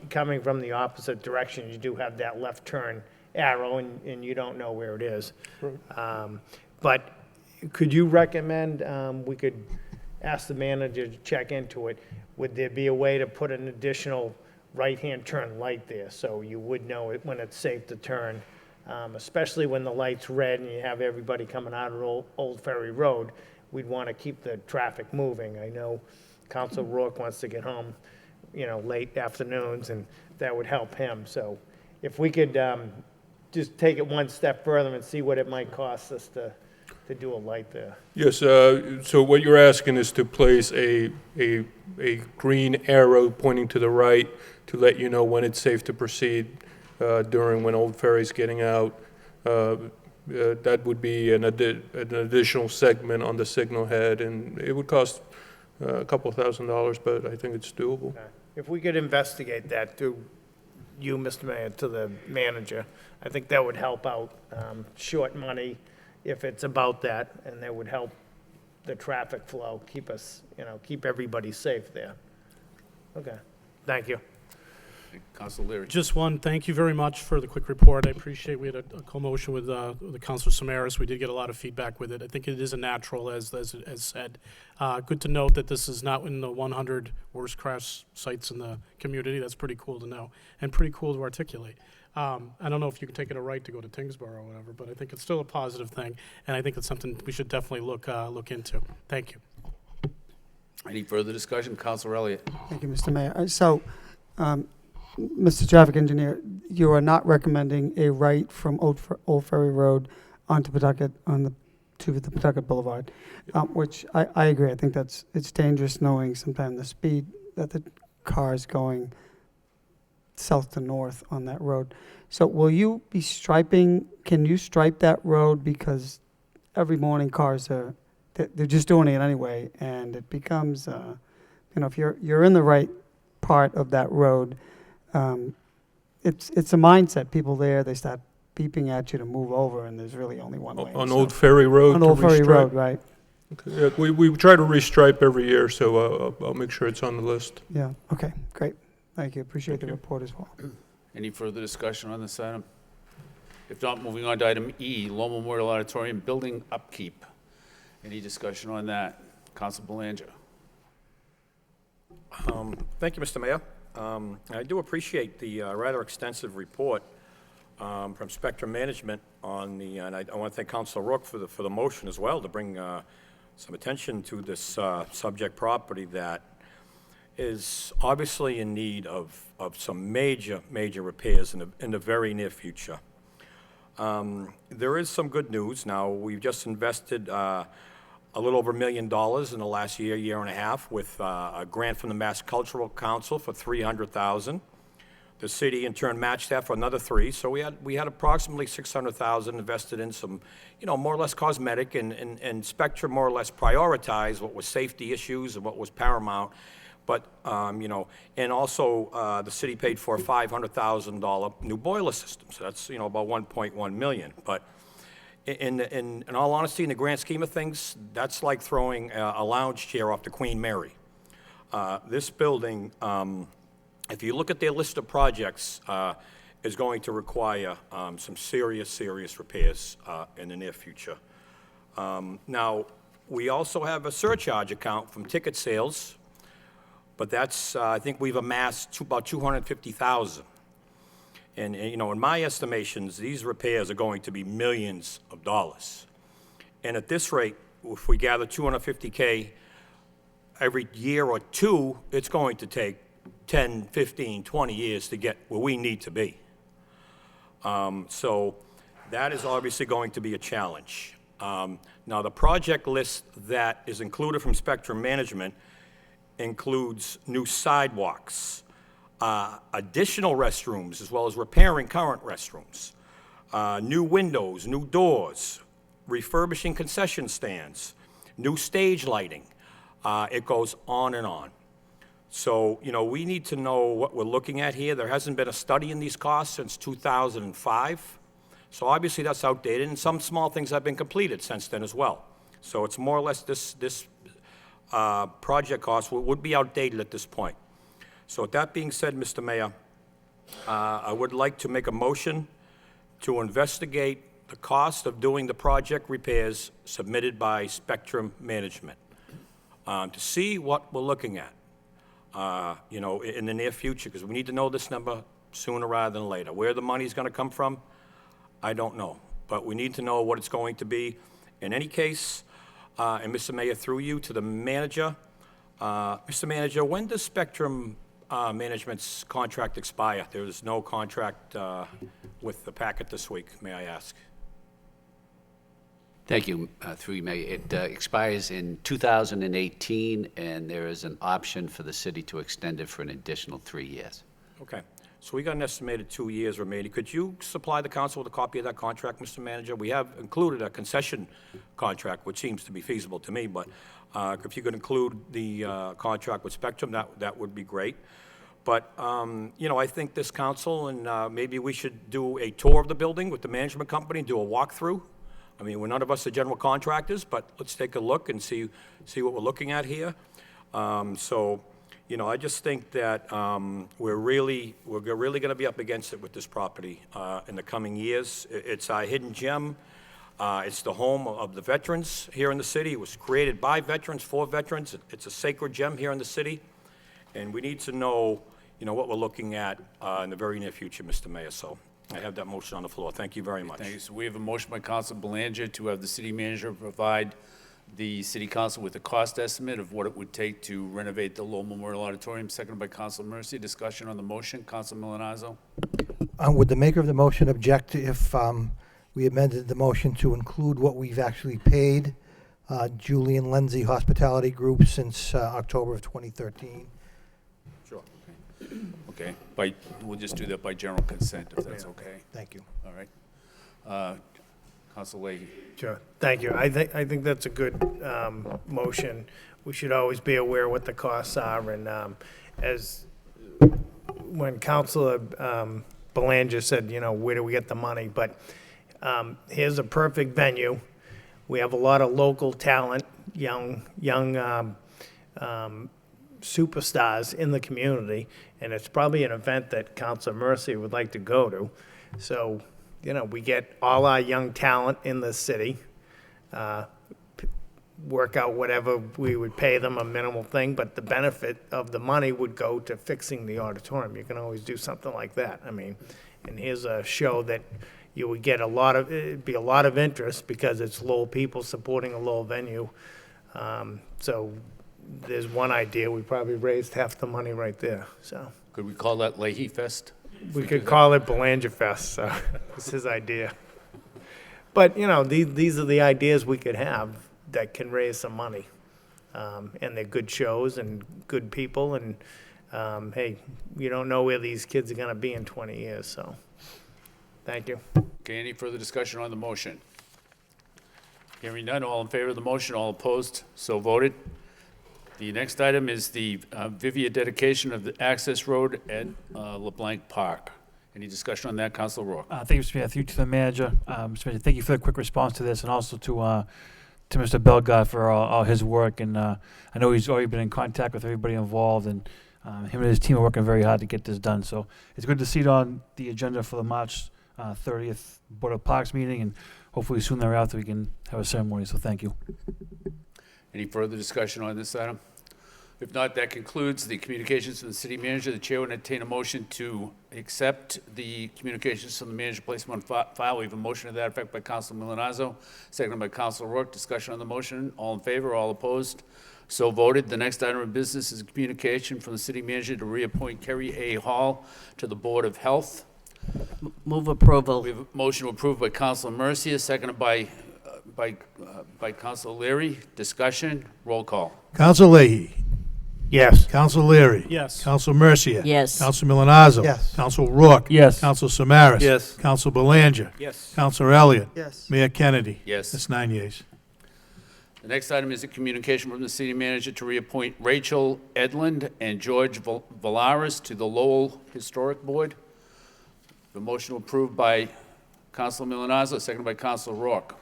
coming from the opposite direction, you do have that left turn arrow, and you don't know where it is. But could you recommend, we could ask the manager to check into it, would there be a way to put an additional right-hand turn light there so you would know it when it's safe to turn? Especially when the light's red and you have everybody coming out of Old Ferry Road, we'd want to keep the traffic moving. I know Council Rourke wants to get home, late afternoons, and that would help him. So if we could just take it one step further and see what it might cost us to do a light there. Yes, so what you're asking is to place a green arrow pointing to the right to let you know when it's safe to proceed during when Old Ferry's getting out. That would be an additional segment on the signal head, and it would cost a couple $1,000s, but I think it's doable. If we could investigate that through you, Mr. Mayor, to the manager, I think that would help out, short money if it's about that, and that would help the traffic flow, keep us, keep everybody safe there. Okay, thank you. Council Leary. Just one, thank you very much for the quick report. I appreciate, we had a co-motion with the Councilor Samaras. We did get a lot of feedback with it. I think it is a natural, as said. Good to note that this is not in the 100 worst crash sites in the community. That's pretty cool to know, and pretty cool to articulate. I don't know if you can take it a right to go to Tingsboro or whatever, but I think it's still a positive thing, and I think it's something we should definitely look into. Thank you. Any further discussion? Councilor Elliott. Thank you, Mr. Mayor. So, Mr. Traffic Engineer, you are not recommending a right from Old Ferry Road onto Pawtucket to the Pawtucket Boulevard, which I agree. I think it's dangerous knowing sometimes the speed that the car is going south to north on that road. So will you be striping, can you stripe that road? Because every morning cars they're just doing it anyway, and it becomes, if you're in the right part of that road, it's a mindset. People there, they start beeping at you to move over, and there's really only one lane. On Old Ferry Road? On Old Ferry Road, right. Okay. Yeah, we try to restripe every year, so I'll make sure it's on the list. Yeah, okay, great. Thank you. Appreciate the report as well. Any further discussion on this item? If not, moving on to item E, Lowell Memorial Auditorium building upkeep. Any discussion on that? Council Belanger. Thank you, Mr. Mayor. I do appreciate the rather extensive report from Spectrum Management on the, and I want to thank Councilor Rook for the motion as well to bring some attention to this subject property that is obviously in need of some major repairs in the very near future. There is some good news. Now, we've just invested a little over $1 million in the last year and a half with a grant from the Mass Cultural Council for $300,000. The city in turn matched that for another $3. So we had approximately $600,000 invested in some, more or less cosmetic, and Spectrum more or less prioritized what was safety issues and what was paramount. But, and also the city paid for a $500,000 new boiler system. So that's, about $1.1 million. But in all honesty, in the grand scheme of things, that's like throwing a lounge chair off the Queen Mary. This building, if you look at their list of projects, is going to require some serious repairs in the near future. Now, we also have a surcharge account from ticket sales, but that's, I think we've amassed about $250,000. And, in my estimations, these repairs are going to be millions of dollars. And at this rate, if we gather $250K every year or two, it's going to take 10, 15, 20 years to get where we need to be. So that is obviously going to be a challenge. Now, the project list that is included from Spectrum Management includes new sidewalks, additional restrooms, as well as repairing current restrooms, new windows, new doors, refurbishing concession stands, new stage lighting. It goes on and on. So, we need to know what we're looking at here. There hasn't been a study in these costs since 2005. So obviously that's outdated, and some small things have been completed since then as well. So it's more or less this project cost would be outdated at this point. So with that being said, Mr. Mayor, I would like to make a motion to investigate the cost of doing the project repairs submitted by Spectrum Management, to see what we're looking at, in the near future, because we need to know this number sooner rather than later. Where the money's going to come from, I don't know, but we need to know what it's going to be. In any case, and Mr. Mayor, through you to the manager, Mr. Manager, when does Spectrum Management's contract expire? There is no contract with the packet this week, may I ask? Thank you, through you, Mayor. It expires in 2018, and there is an option for the city to extend it for an additional 3 years. Okay. So we got an estimated 2 years remaining. Could you supply the council with a copy of that contract, Mr. Manager? We have included a concession contract, which seems to be feasible to me, but if you could include the contract with Spectrum, that would be great. But, you know, I think this council, and maybe we should do a tour of the building with the management company, do a walkthrough. I mean, none of us are general contractors, but let's take a look and see what we're looking at here. So, you know, I just think that we're really going to be up against it with this property in the coming years. It's our hidden gem. It's the home of the veterans here in the city. It was created by veterans, for veterans. It's a sacred gem here in the city. And we need to know, you know, what we're looking at in the very near future, Mr. Mayor. So I have that motion on the floor. Thank you very much. Thank you. So we have a motion by Council Belanger to have the city manager provide the city council with a cost estimate of what it would take to renovate the Lowell Memorial Auditorium, seconded by Council Mercy. Discussion on the motion. Council Milonazo. Would the maker of the motion object if we amended the motion to include what we've actually paid Julie and Lindsay Hospitality Group since October of 2013? Sure. Okay. We'll just do that by general consent, if that's okay. Thank you. All right. Council Leahy. Sure, thank you. I think that's a good motion. We should always be aware what the costs are, and as when Councilor Belanger said, you know, where do we get the money? But here's a perfect venue. We have a lot of local talent, young superstars in the community, and it's probably an event that Councilor Mercy would like to go to. So, you know, we get all our young talent in the city, work out whatever we would pay them, a minimal thing, but the benefit of the money would go to fixing the auditorium. You can always do something like that. I mean, and here's a show that you would get it'd be a lot of interest because it's Lowell people supporting a Lowell venue. So there's one idea. We probably raised half the money right there, so. Could we call that Leahy Fest? We could call it Belanger Fest, so it's his idea. But, you know, these are the ideas we could have that can raise some money. And they're good shows and good people, and, hey, you don't know where these kids are gonna be in 20 years, so, thank you. Okay, any further discussion on the motion? Hearing none, all in favor of the motion, all opposed, so voted. The next item is the Vivia dedication of the access road at LeBlanc Park. Any discussion on that, Councilor Rourke? Thank you, Mr. Mayor. Through to the manager. Mr. Manager, thank you for the quick response to this, and also to Mr. Belgard for all his work. And I know he's already been in contact with everybody involved, and him and his team are working very hard to get this done. So it's good to see it on the agenda for the March 30th Board of Parks meeting, and hopefully soon thereafter we can have a ceremony. So thank you. Any further discussion on this item? If not, that concludes the communications from the city manager. The chair would entertain a motion to accept the communications from the manager, place them on file. We have a motion to that effect by Councilor Milonazo, seconded by Councilor Rourke. Discussion on the motion. All in favor, all opposed? So voted. The next item of business is a communication from the city manager to reappoint Kerry A. Hall to the Board of Health. Move approval. We have a motion approved by Councilor Mercia, seconded by Councilor Leary. Discussion. Roll call. Council Leahy. Yes. Council Leary. Yes. Council Mercia. Yes. Council Milonazo. Yes. Council Rourke. Yes. Council Samaras. Yes. Council Belanger. Yes. Councilor Elliott. Yes. Mayor Kennedy. Yes. That's 9 yeas. The next item is a communication from the city manager to reappoint Rachel Edlund and George Valaris to the Lowell Historic Board. The motion approved by Councilor Milonazo, seconded by Councilor Rourke.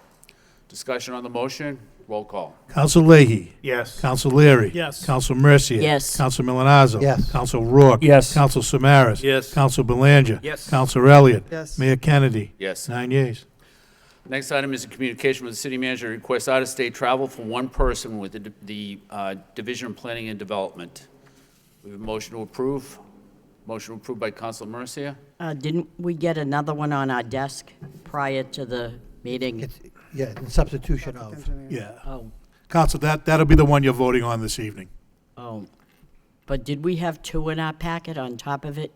Discussion on the motion. Roll call. Council Leahy. Yes. Council Leary. Yes. Council Mercia. Yes. Council Milonazo. Yes. Council Rourke. Yes. Council Samaras. Yes. Council Belanger. Yes. Councilor Elliott. Yes. Mayor Kennedy. Yes. 9 yeas. Next item is a communication with the city manager to request out-of-state travel for one person with the Division of Planning and Development. We have a motion to approve. Motion approved by Councilor Mercia. Didn't we get another one on our desk prior to the meeting? It's, yeah, in substitution of. Engineer. Yeah. Oh, Council, that'll be the one you're voting on this evening. oh. But did we have two in our packet on top of it?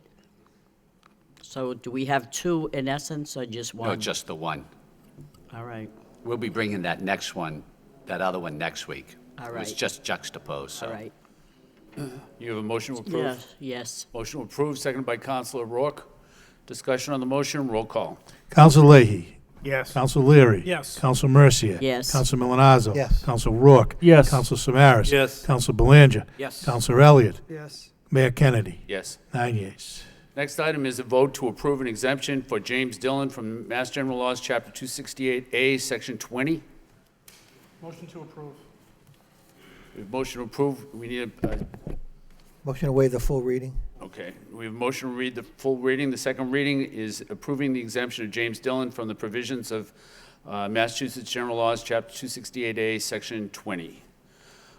So do we have two in essence, or just one? No, just the one. All right, We'll be bringing that other one next week. all It's right, just juxtaposed, so. all right. You have a motion to approve? Yes, yes. Motion approved, seconded by Counselor Rourke. Discussion on the motion, roll call. Counsel Leahy. Yes. Counsel Leary. Yes. Counsel Mercia. Yes. Counsel Milonazo. Yes. Counsel Rourke. Yes. Counsel Samaras. Yes. Counsel Belanger. Yes. Counsel Elliott. Yes. Mayor Kennedy. Yes. 9 yeas. Next item is a vote to approve an exemption for James Dillon from Mass General Laws, Chapter 268A, Section 20. Motion to approve. We have motion to approve. We need a, Motion to waive the full reading? okay. We have motion to read the full reading. The second reading is approving the exemption of James Dillon from the provisions of Massachusetts General Laws, Chapter 268A, Section 20.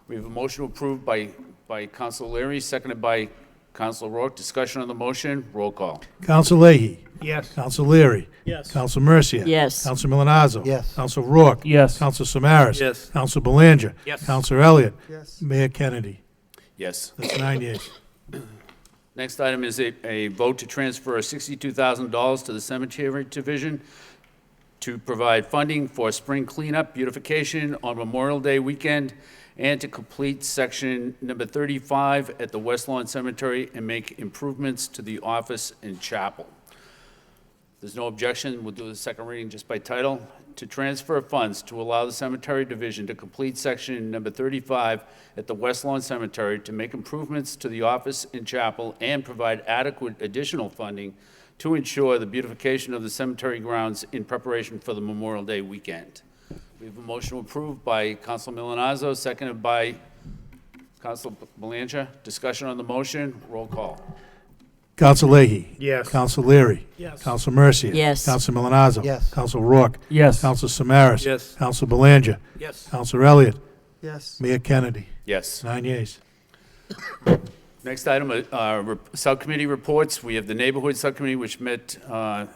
We have a motion approved by Counsel Leary, seconded by Counsel Rourke. Discussion on the motion, roll call. Counsel Leahy. Yes. Counsel Leary. Yes. Counsel Mercia. Yes. Counsel Milonazo. Yes. Counsel Rourke. Yes. Counsel Samaras. Yes. Counsel Belanger. Yes. Counsel Elliott. Yes. Mayor Kennedy. Yes. That's 9 yeas. Next item is a vote to transfer $62,000 to the Cemetery Division to provide funding for spring cleanup beautification on Memorial Day weekend and to complete section number 35 at the West Lawn Cemetery and make improvements to the office and chapel. There's no objection. We'll do the second reading just by title. To transfer funds to allow the Cemetery Division to complete section number 35 at the West Lawn Cemetery to make improvements to the office and chapel and provide adequate additional funding to ensure the beautification of the cemetery grounds in preparation for the Memorial Day weekend. We have a motion approved by Counsel Milonazo, seconded by Counsel Belanger. Discussion on the motion, roll call. Counsel Leahy. Yes. Counsel Leary. Yes. Counsel Mercia. Yes. Counsel Milonazo. Yes. Counsel Rourke. Yes. Counsel Samaras. Yes. Counsel Belanger. Yes. Counsel Elliott. Yes. Mayor Kennedy. Yes. 9 yeas. Next item, subcommittee reports. We have the Neighborhood Subcommittee, which met on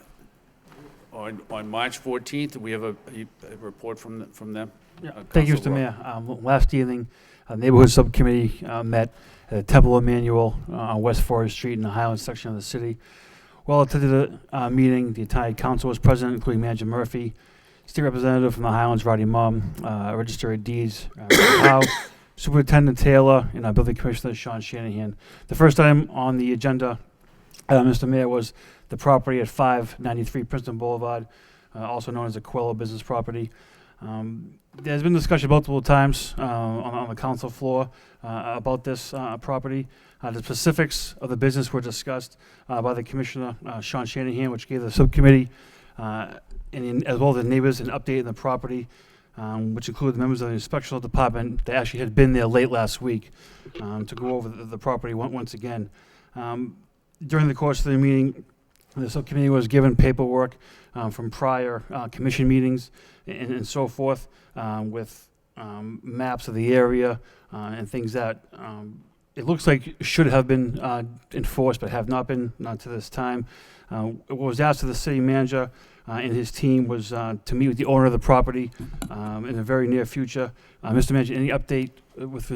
March 14th. We have a report from them. Thank you, Mr. Counsel Rourke. Mayor. Last evening, Neighborhood Subcommittee met at Temple Emmanuel on West Forest Street in the Highlands section of the city. Well attended the meeting. The entire council was present, including Manager Murphy, State Representative from the Highlands, Roddy Mum, Register of Deeds, Howe, Superintendent Taylor, and Building Commissioner Sean Shanahan. The first item on the agenda, Mr. Mayor, was the property at 593 Princeton Boulevard, also known as the Coelho business property. There's been discussion multiple times on the council floor about this property. The specifics of the business were discussed by the Commissioner, Sean Shanahan, which gave the subcommittee, as well as the neighbors, an update on the property, which included members of the inspectional department that actually had been there late last week to go over the property once again. During the course of the meeting, the subcommittee was given paperwork from prior commission meetings and so forth, with maps of the area and things that it looks like should have been enforced but have not been to this time. What was asked of the city manager and his team was to meet with the owner of the property in the very near future. Mr. Manager, any update with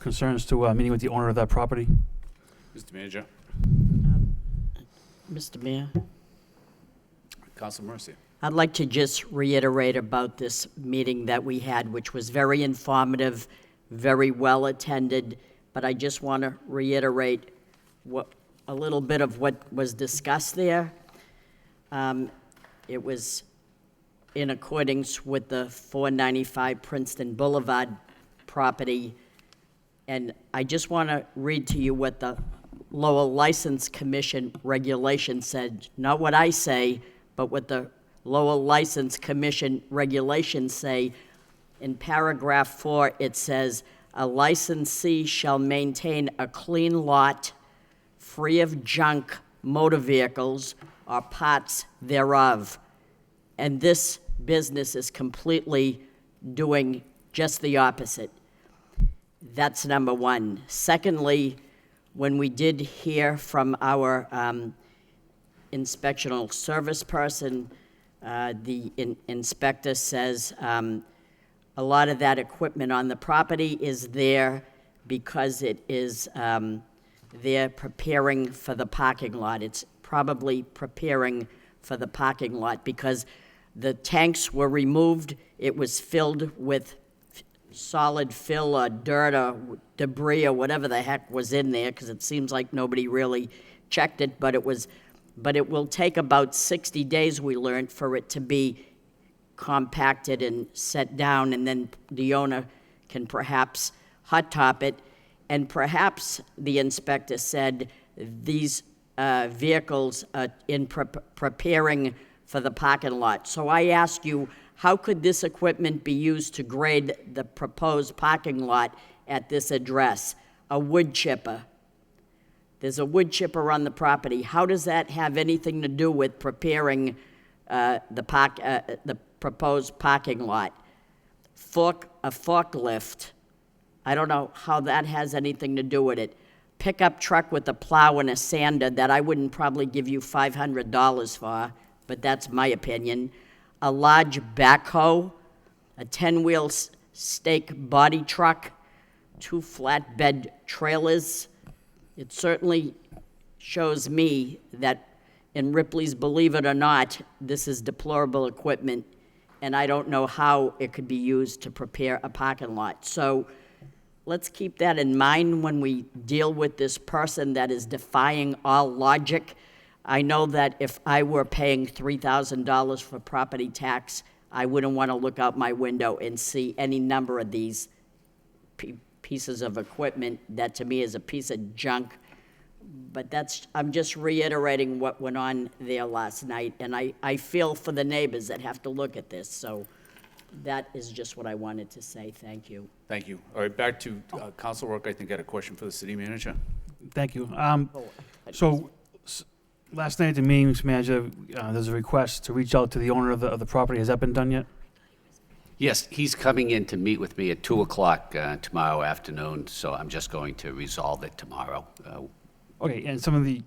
concerns to meeting with the owner of that property? Mr. Manager. Mr. Mayor, Counsel Mercia. I'd like to just reiterate about this meeting that we had, which was very informative, very well attended, but I just want to reiterate a little bit of what was discussed there. It was in accordance with the 495 Princeton Boulevard property, and I just want to read to you what the Lowell License Commission regulation said, not what I say, but what the Lowell License Commission regulations say. In paragraph 4, it says, a licensee shall maintain a clean lot free of junk motor vehicles or parts thereof. And this business is completely doing just the opposite. That's number one. Secondly, when we did hear from our inspectional service person, the inspector says a lot of that equipment on the property is there because it is they're preparing for the parking lot. It's probably preparing for the parking lot because the tanks were removed. It was filled with solid fill or dirt or debris or whatever the heck was in there, because it seems like nobody really checked it, but it will take about 60 days, we learned, for it to be compacted and set down, and then the owner can perhaps hot top it. And perhaps, the inspector said, these vehicles are in preparing for the parking lot. So I ask you, how could this equipment be used to grade the proposed parking lot at this address? A wood chipper. There's a wood chipper on the property. How does that have anything to do with preparing the proposed parking lot? A forklift. I don't know how that has anything to do with it. Pickup truck with a plow and a sander that I wouldn't probably give you $500 for, but that's my opinion. A large backhoe, a 10-wheel stake body truck, 2 flatbed trailers. It certainly shows me that in Ripley's Believe It or Not, this is deplorable equipment, and I don't know how it could be used to prepare a parking lot. So let's keep that in mind when we deal with this person that is defying all logic. I know that if I were paying $3,000 for property tax, I wouldn't want to look out my window and see any number of these pieces of equipment that to me is a piece of junk. But I'm just reiterating what went on there last night, and I feel for the neighbors that have to look at this. So that is just what I wanted to say. Thank you. Thank you. All right, back to Council Rourke. I think had a question for the city manager. Thank you. Last night at the meeting, Mr. Manager, there's a request to reach out to the owner of the property. Has that been done yet? Yes, he's coming in to meet with me at 2 o'clock tomorrow afternoon, so I'm just going to resolve it tomorrow. Okay, and some of the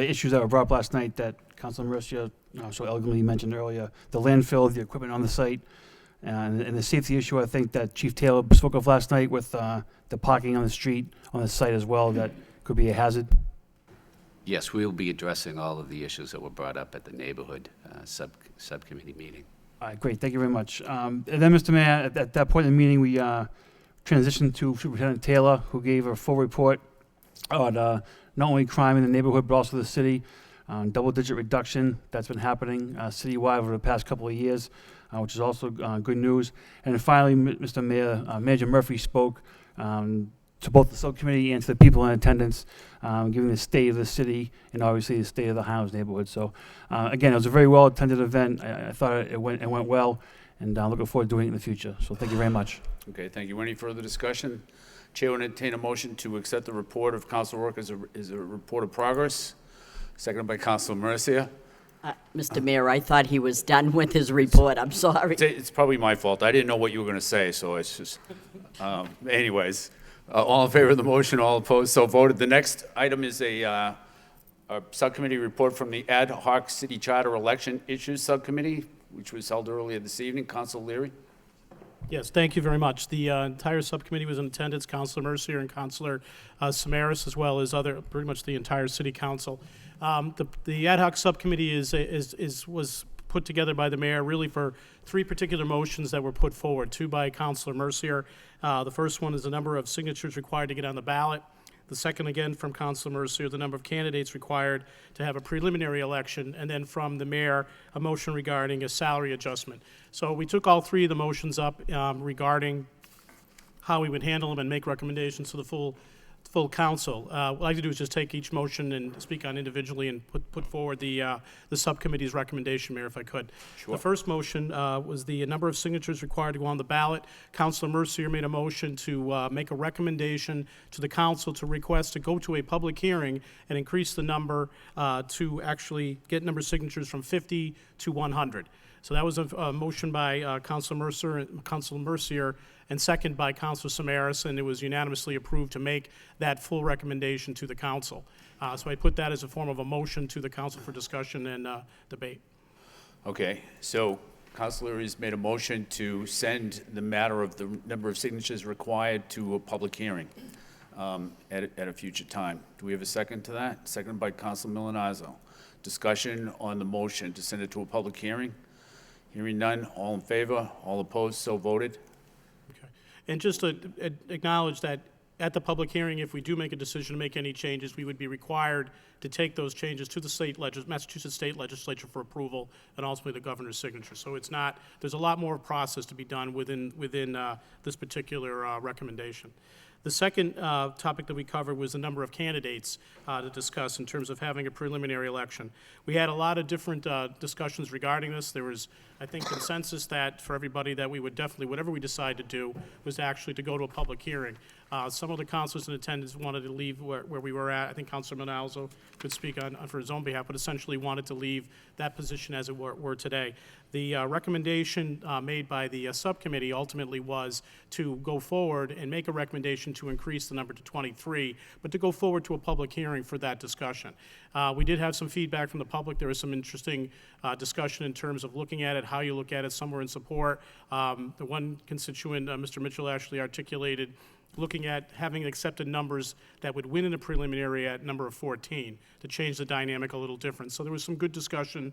issues that were brought up last night that Councilor Mercia so elegantly mentioned earlier, the landfill, the equipment on the site, and the safety issue, I think that Chief Taylor spoke of last night with the parking on the street, on the site as well, that could be a hazard. Yes, we will be addressing all of the issues that were brought up at the neighborhood subcommittee meeting. All right, great, thank you very much. And then, Mr. Mayor, at that point in the meeting, we transitioned to Superintendent Taylor, who gave a full report on not only crime in the neighborhood, but also the city. Double-digit reduction that's been happening citywide over the past couple of years, which is also good news. And then finally, Mr. Mayor, Manager Murphy spoke to both the subcommittee and to the people in attendance, giving the state of the city and obviously the state of the Highlands neighborhood. So again, it was a very well-attended event. I thought it went well, and looking forward to doing it in the future. So thank you very much. Okay, thank you. Any further discussion? Chair will entertain a motion to accept the report of Council Rourke as a report of progress. Seconded by Councilor Mercia. Mr. Mayor, I thought he was done with his report. I'm sorry. It's probably my fault. I didn't know what you were going to say, so it's just, anyways. All in favor of the motion, all opposed, so voted. The next item is a subcommittee report from the Ad Hoc City Charter Election Issues Subcommittee, which was held earlier this evening. Councilor Leary. Yes, thank you very much. The entire subcommittee was in attendance, Councilor Mercier and Councilor Samaras, as well as pretty much the entire city council. The ad hoc subcommittee was put together by the mayor really for 3 particular motions that were put forward, 2 by Councilor Mercier. The first one is the number of signatures required to get on the ballot. The second, again, from Councilor Mercier, the number of candidates required to have a preliminary election, and then from the mayor, a motion regarding a salary adjustment. So we took all 3 of the motions up regarding how we would handle them and make recommendations to the full council. What I'd like to do is just take each motion and speak on individually and put forward the subcommittee's recommendation, Mayor, if I could. Sure. The first motion was the number of signatures required to go on the ballot. Councilor Mercier made a motion to make a recommendation to the council to request to go to a public hearing and increase the number to actually get number of signatures from 50 to 100. So that was a motion by Councilor Mercier and second by Councilor Samaras, and it was unanimously approved to make that full recommendation to the council. So I put that as a form of a motion to the council for discussion and debate. Okay, so Councilor has made a motion to send the matter of the number of signatures required to a public hearing at a future time. Do we have a second to that? Seconded by Councilor Milanazzo. Discussion on the motion to send it to a public hearing. Hearing none, all in favor, all opposed, so voted. And just to acknowledge that at the public hearing, if we do make a decision to make any changes, we would be required to take those changes to the Massachusetts State Legislature for approval and ultimately the governor's signature. So it's not, there's a lot more process to be done within this particular recommendation. The second topic that we covered was the number of candidates to discuss in terms of having a preliminary election. We had a lot of different discussions regarding this. There was, I think, consensus that for everybody that we would definitely, whatever we decide to do, was actually to go to a public hearing. Some of the councilors in attendance wanted to leave where we were at. I think Councilor Manalzo could speak on for his own behalf, but essentially wanted to leave that position as it were today. The recommendation made by the subcommittee ultimately was to go forward and make a recommendation to increase the number to 23, but to go forward to a public hearing for that discussion. We did have some feedback from the public. There was some interesting discussion in terms of looking at it, how you look at it. Some were in support. The one constituent, Mr. Mitchell, actually articulated looking at having accepted numbers that would win in a preliminary at number of 14 to change the dynamic a little different. So there was some good discussion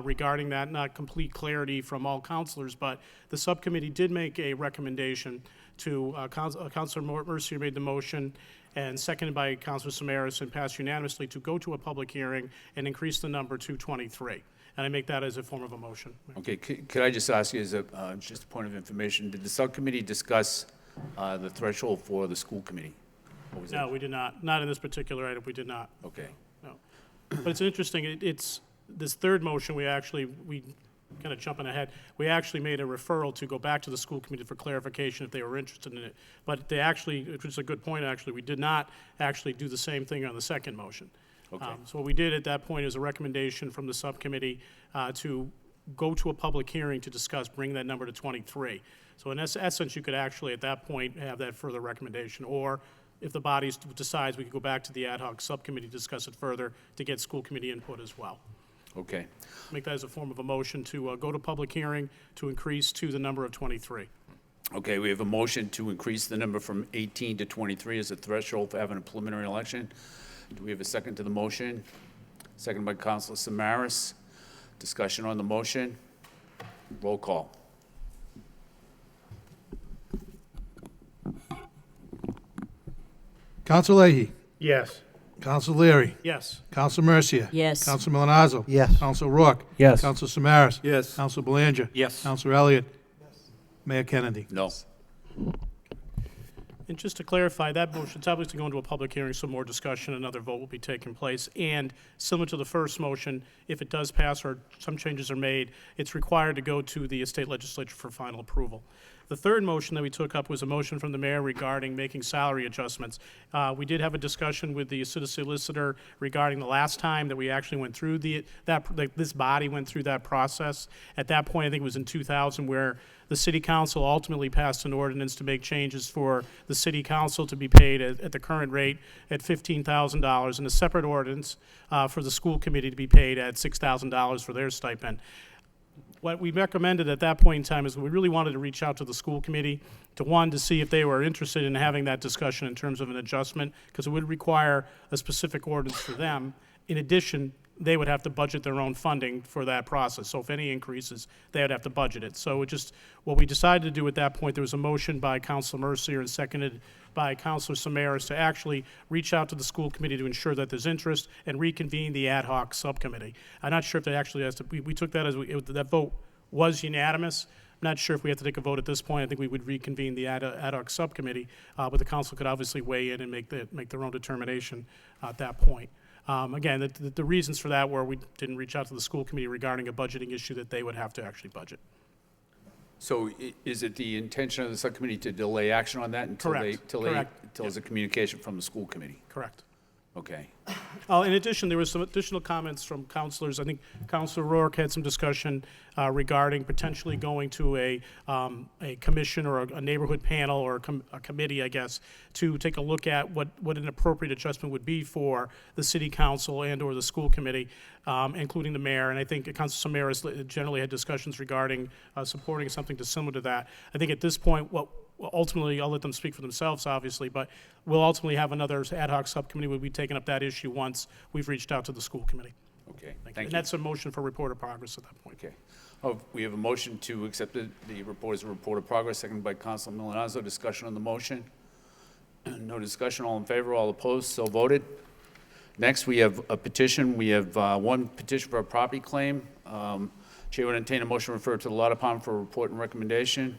regarding that, not complete clarity from all counselors, but the subcommittee did make a recommendation to Councilor Mercier made the motion and seconded by Councilor Samaras and passed unanimously to go to a public hearing and increase the number to 23. And I make that as a form of a motion. Okay, could I just ask you as a, just a point of information, did the subcommittee discuss the threshold for the school committee? What was No, that? we did not. Not in this particular item, we did not. Okay. No. But it's interesting, it's, this third motion, we kind of jumping ahead, we actually made a referral to go back to the school committee for clarification if they were interested in it. But they actually, which is a good point actually, we did not actually do the same thing on the second motion. Okay. So what we did at that point is a recommendation from the subcommittee to go to a public hearing to discuss bringing that number to 23. So in essence, you could actually at that point have that further recommendation, or if the body decides, we could go back to the ad hoc subcommittee to discuss it further to get school committee input as well. Okay. Make that as a form of a motion to go to public hearing to increase to the number of 23. Okay, we have a motion to increase the number from 18 to 23 as a threshold for having a preliminary election. Do we have a second to the motion? Second by Councilor Samaras. Discussion on the motion. Roll call. Counsel Leahy. Yes. Counsel Leary. Yes. Counsel Mercia. Yes. Counsel Milonazo. Yes. Counsel Rourke. Yes. Counsel Samaras. Yes. Counsel Belanger. Yes. Counsel Elliott. Mayor Kennedy. No. And just to clarify, that motion's obviously going to a public hearing, so more discussion, another vote will be taking place. And similar to the first motion, if it does pass or some changes are made, it's required to go to the state legislature for final approval. The third motion that we took up was a motion from the mayor regarding making salary adjustments. We did have a discussion with the city solicitor regarding the last time that we actually went through this body went through that process. At that point, I think it was in 2000, where the city council ultimately passed an ordinance to make changes for the city council to be paid at the current rate at $15,000, and a separate ordinance for the school committee to be paid at $6,000 for their stipend. What we recommended at that point in time is we really wanted to reach out to the school committee to see if they were interested in having that discussion in terms of an adjustment, because it would require a specific ordinance for them. In addition, they would have to budget their own funding for that process. So if any increases, they would have to budget it. So what we decided to do at that point, there was a motion by Councilor Mercier and seconded by Councilor Samaras to actually reach out to the school committee to ensure that there's interest and reconvene the ad hoc subcommittee. I'm not sure if they actually has to, we took that as, that vote was unanimous. I'm not sure if we have to take a vote at this point. I think we would reconvene the ad hoc subcommittee, but the council could obviously weigh in and make their own determination at that point. Again, the reasons for that were we didn't reach out to the school committee regarding a budgeting issue that they would have to actually budget. So is it the intention of the subcommittee to delay action on that until Correct. there's a communication from the school committee? Correct. Okay. In addition, there was some additional comments from counselors. I think Councilor Rourke had some discussion regarding potentially going to a commission or a neighborhood panel or a committee, I guess, to take a look at what an appropriate adjustment would be for the city council and or the school committee, including the mayor. And I think Councilor Samaras generally had discussions regarding supporting something similar to that. I think at this point, ultimately, I'll let them speak for themselves, obviously, but we'll ultimately have another ad hoc subcommittee. We'll be taking up that issue once we've reached out to the school committee. Okay. Thank you. Thank And you. that's a motion for report of progress at that point. Okay. We have a motion to accept the report as a report of progress, seconded by Council Milonazo. Discussion on the motion? No discussion. All in favor, all opposed, so voted. Next, we have a petition. We have one petition for a property claim. Chair would entertain a motion to refer to the Law Department for a report and recommendation.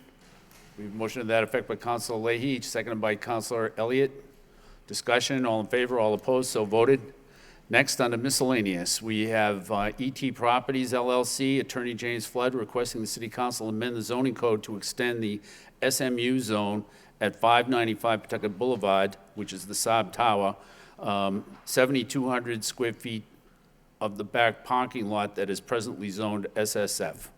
We have a motion to that effect by Councilor Leahy, seconded by Councilor Elliott. Discussion, all in favor, all opposed, so voted. Next, under miscellaneous, we have ET Properties LLC, Attorney James Flood, requesting the City Council amend the zoning code to extend the SMU zone at 595 Pawtucket Boulevard, which is the Saab Tower, 7,200 square feet of the back parking lot that is presently zoned SSF.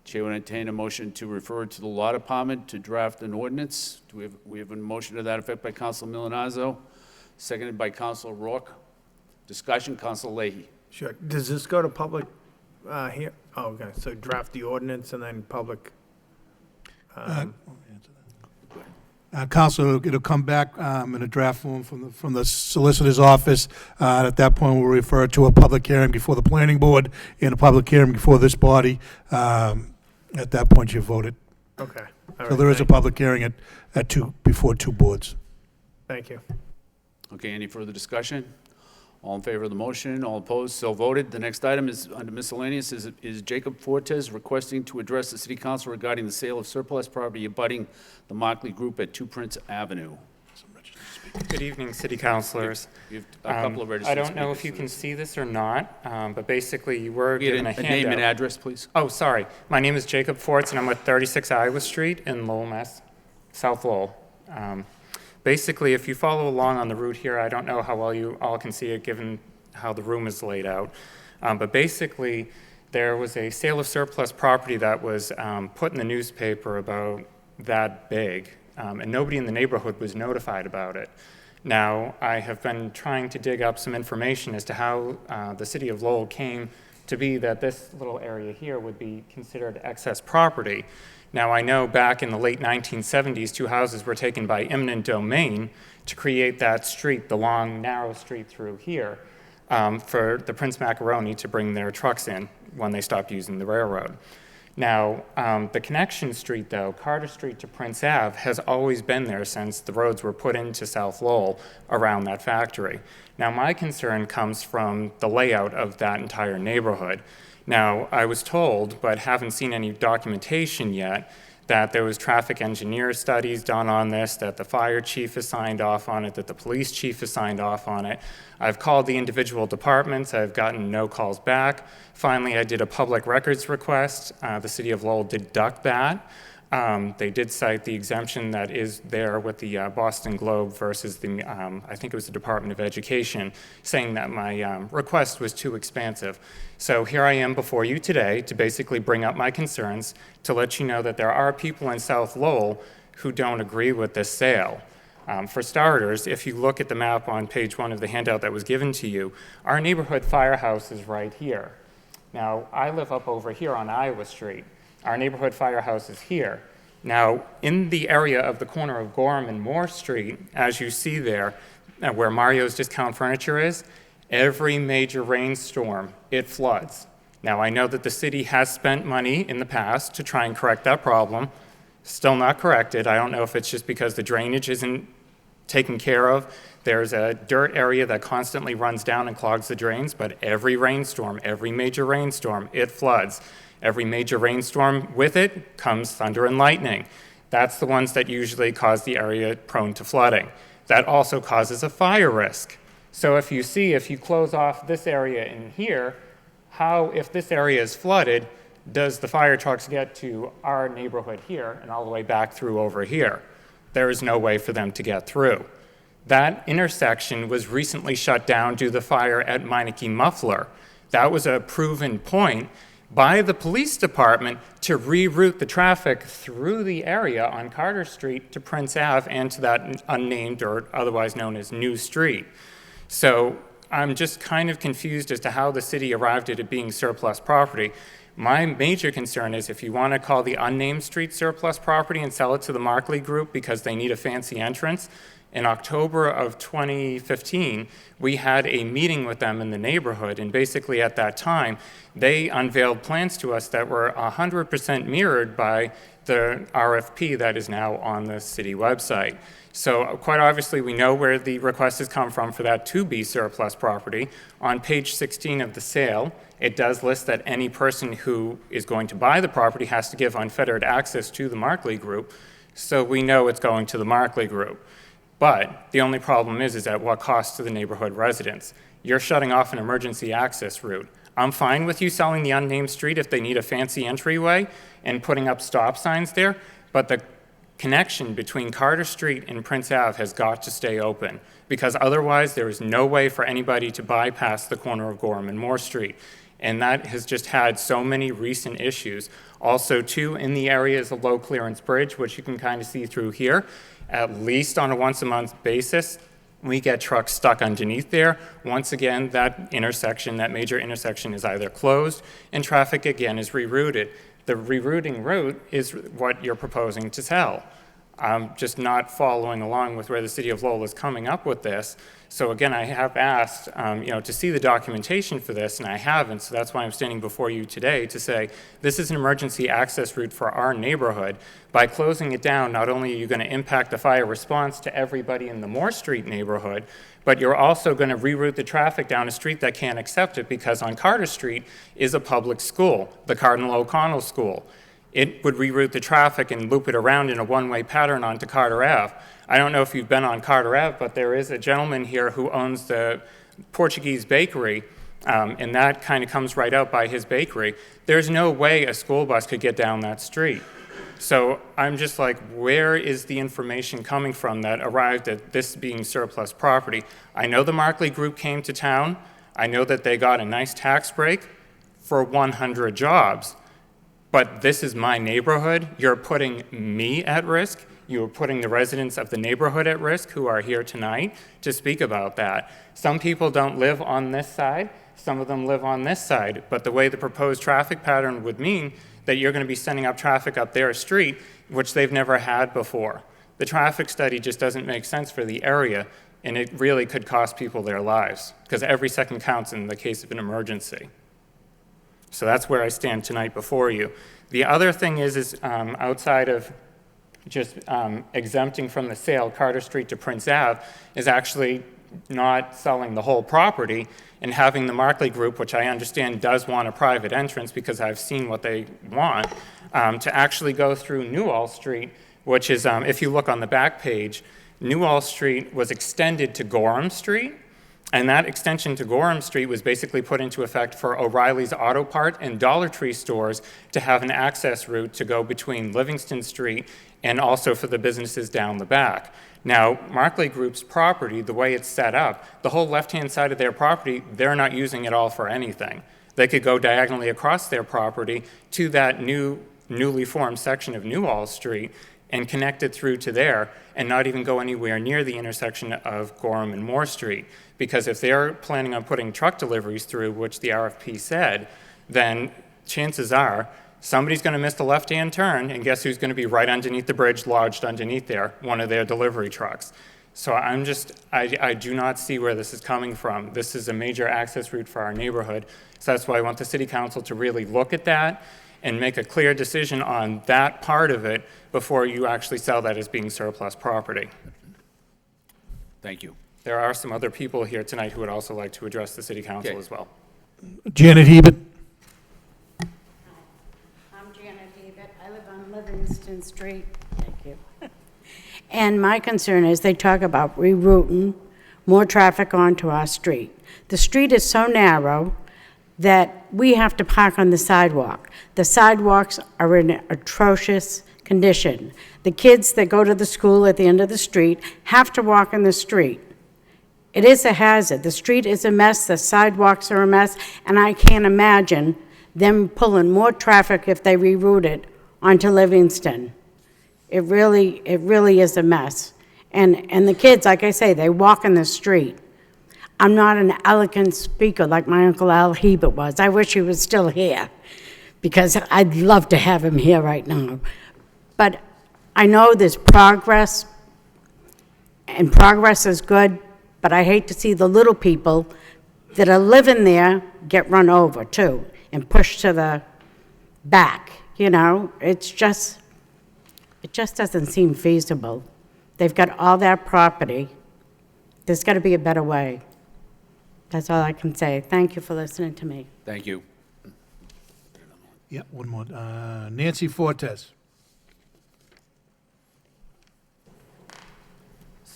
Chair will entertain a motion to refer to the Law Department to draft an ordinance. We have a motion to that effect by Council Milonazo, seconded by Council Rourke. Discussion, Council Leahy. Sure. Does this go to public here? Oh, okay, so draft the ordinance and then public. Council, it'll come back in a draft form from the solicitor's office. At that point, we'll refer to a public hearing before the planning board and a public hearing before this body. At that point, you voted. Okay. All So right, there is a public hearing before two boards. Thank you. Okay, any further discussion? All in favor of the motion, all opposed, so voted. The next item is, under miscellaneous, is Jacob Fortes requesting to address the City Council regarding the sale of surplus property abutting the Markley Group at 2 Prince Avenue. Good evening, City Councilors. You have a couple of registered I don't know if you can see this or not, but basically you were given a handout. Name and address, please. Oh, sorry. My name is Jacob Fortes, and I'm with 36 Iowa Street in Lowell, Mass, South Lowell. Basically, if you follow along on the route here, I don't know how well you all can see it given how the room is laid out, but basically there was a sale of surplus property that was put in the newspaper about that big, and nobody in the neighborhood was notified about it. Now, I have been trying to dig up some information as to how the city of Lowell came to be that this little area here would be considered excess property. Now, I know back in the late 1970s, 2 houses were taken by eminent domain to create that street, the long, narrow street through here, for the Prince Macaroni to bring their trucks in when they stopped using the railroad. Now, the connection street, though, Carter Street to Prince Ave, has always been there since the roads were put into South Lowell around that factory. Now, my concern comes from the layout of that entire neighborhood. Now, I was told, but haven't seen any documentation yet, that there was traffic engineer studies done on this, that the fire chief has signed off on it, that the police chief has signed off on it. I've called the individual departments. I've gotten no calls back. Finally, I did a public records request. The city of Lowell did duck that. They did cite the exemption that is there with the Boston Globe versus the, I think it was the Department of Education, saying that my request was too expansive. So here I am before you today to basically bring up my concerns, to let you know that there are people in South Lowell who don't agree with this sale. For starters, if you look at the map on page 1 of the handout that was given to you, our neighborhood firehouse is right here. Now, I live up over here on Iowa Street. Our neighborhood firehouse is here. Now, in the area of the corner of Gorham and Moore Street, as you see there, where Mario's Discount Furniture is, every major rainstorm, it floods. Now, I know that the city has spent money in the past to try and correct that problem. Still not corrected. I don't know if it's just because the drainage isn't taken care of. There's a dirt area that constantly runs down and clogs the drains, but every rainstorm, every major rainstorm, it floods. Every major rainstorm with it comes thunder and lightning. That's the ones that usually cause the area prone to flooding. That also causes a fire risk. So if you close off this area in here, how, if this area is flooded, does the fire trucks get to our neighborhood here and all the way back through over here? There is no way for them to get through. That intersection was recently shut down due to the fire at Meineke Muffler. That was a proven point by the police department to reroute the traffic through the area on Carter Street to Prince Ave and to that unnamed or otherwise known as New Street. So I'm just kind of confused as to how the city arrived at it being surplus property. My major concern is if you want to call the unnamed street surplus property and sell it to the Markley Group because they need a fancy entrance, In October of 2015, we had a meeting with them in the neighborhood, and basically at that time, they unveiled plans to us that were 100% mirrored by the RFP that is now on the city website. So quite obviously, we know where the request has come from for that to be surplus property. On page 16 of the sale, it does list that any person who is going to buy the property has to give unfettered access to the Markley Group. So we know it's going to the Markley Group. But the only problem is at what cost to the neighborhood residents. You're shutting off an emergency access route. I'm fine with you selling the unnamed street if they need a fancy entryway and putting up stop signs there, but the connection between Carter Street and Prince Ave has got to stay open, because otherwise there is no way for anybody to bypass the corner of Gorham and Moore Street. And that has just had so many recent issues. Also, too, in the area is a low clearance bridge, which you can kind of see through here. At least on a once-a-month basis, we get trucks stuck underneath there. Once again, that intersection, that major intersection, is either closed and traffic again is rerouted. The rerouting route is what you're proposing to sell. I'm just not following along with where the city of Lowell is coming up with this. So again, I have asked, to see the documentation for this, and I haven't. So that's why I'm standing before you today to say this is an emergency access route for our neighborhood. By closing it down, not only are you going to impact the fire response to everybody in the Moore Street neighborhood, but you're also going to reroute the traffic down a street that can't accept it, because on Carter Street is a public school, the Cardinal O'Connell School. It would reroute the traffic and loop it around in a one-way pattern onto Carter Ave. I don't know if you've been on Carter Ave, but there is a gentleman here who owns the Portuguese bakery, and that kind of comes right out by his bakery. There's no way a school bus could get down that street. So I'm just like, where is the information coming from that arrived at this being surplus property? I know the Markley Group came to town. I know that they got a nice tax break for 100 jobs. But this is my neighborhood. You're putting me at risk. You're putting the residents of the neighborhood at risk who are here tonight to speak about that. Some people don't live on this side. Some of them live on this side. But the way the proposed traffic pattern would mean that you're going to be sending up traffic up their street, which they've never had before. The traffic study just doesn't make sense for the area, and it really could cost people their lives, because every second counts in the case of an emergency. So that's where I stand tonight before you. The other thing is outside of just exempting from the sale Carter Street to Prince Ave, is actually not selling the whole property and having the Markley Group, which I understand does want a private entrance because I've seen what they want, to actually go through Newall Street, which is, if you look on the back page, Newall Street was extended to Gorham Street. And that extension to Gorham Street was basically put into effect for O'Reilly's Auto Part and Dollar Tree stores to have an access route to go between Livingston Street and also for the businesses down the back. Now, Markley Group's property, the way it's set up, the whole left-hand side of their property, they're not using it all for anything. They could go diagonally across their property to that newly formed section of Newall Street and connect it through to there and not even go anywhere near the intersection of Gorham and Moore Street. Because if they're planning on putting truck deliveries through, which the RFP said, then chances are somebody's going to miss the left-hand turn, and guess who's going to be right underneath the bridge, lodged underneath there, one of their delivery trucks. So I do not see where this is coming from. This is a major access route for our neighborhood. So that's why I want the city council to really look at that and make a clear decision on that part of it before you actually sell that as being surplus property. Thank you. There are some other people here tonight who would also like to address the city council Okay. as well. Janet Hebert. I'm Janet Hebert. I live on Livingston Street. Thank you. And my concern is they talk about rerouting more traffic onto our street. The street is so narrow that we have to park on the sidewalk. The sidewalks are in atrocious condition. The kids that go to the school at the end of the street have to walk in the street. It is a hazard. The street is a mess, the sidewalks are a mess, and I can't imagine them pulling more traffic if they reroute it onto Livingston. It really is a mess. And the kids, like I say, they walk in the street. I'm not an eloquent speaker like my Uncle Al Hebert was. I wish he was still here, because I'd love to have him here right now. But I know there's progress and progress is good, but I hate to see the little people that are living there get run over too and pushed to the back, you know? It just doesn't seem feasible. They've got all that property. There's got to be a better way. That's all I can say. Thank you for listening to me. Thank you. Yeah, one more. Nancy Fortes.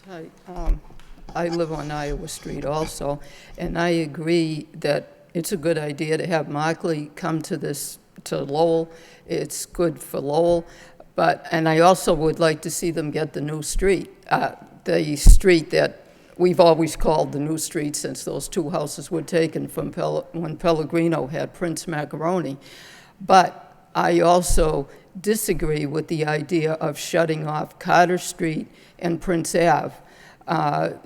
Hi, I live on Iowa Street also, and I agree that it's a good idea to have Markley come to Lowell. It's good for Lowell, and I also would like to see them get the new street, the street that we've always called the new street since those two houses were taken from when Pellegrino had Prince Macaroni. But I also disagree with the idea of shutting off Carter Street and Prince Ave.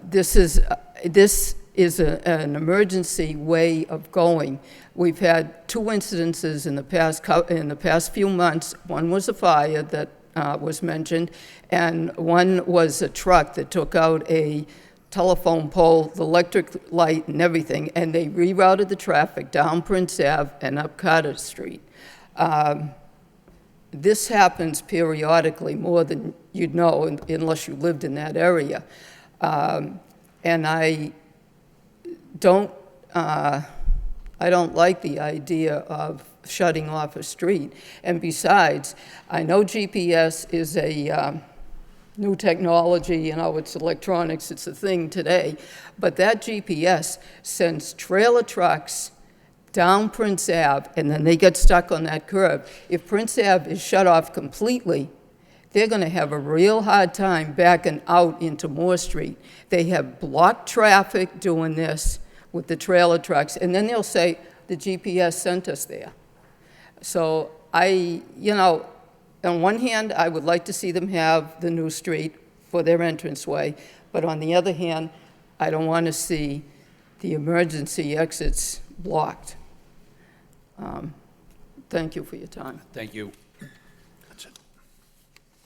This is an emergency way of going. We've had two incidences in the past few months. One was a fire that was mentioned, and one was a truck that took out a telephone pole, the electric light and everything, and they rerouted the traffic down Prince Ave and up Carter Street. This happens periodically, more than you'd know unless you lived in that area. And I don't like the idea of shutting off a street. And besides, I know GPS is a new technology, you know, it's electronics, it's a thing today, but that GPS sends trailer trucks down Prince Ave, and then they get stuck on that curb. If Prince Ave is shut off completely, they're going to have a real hard time backing out into Moore Street. They have blocked traffic doing this with the trailer trucks, and then they'll say, the GPS sent us there. So you know, on one hand, I would like to see them have the new street for their entranceway, but on the other hand, I don't want to see the emergency exits blocked. Thank you for your time. Thank you. That's it.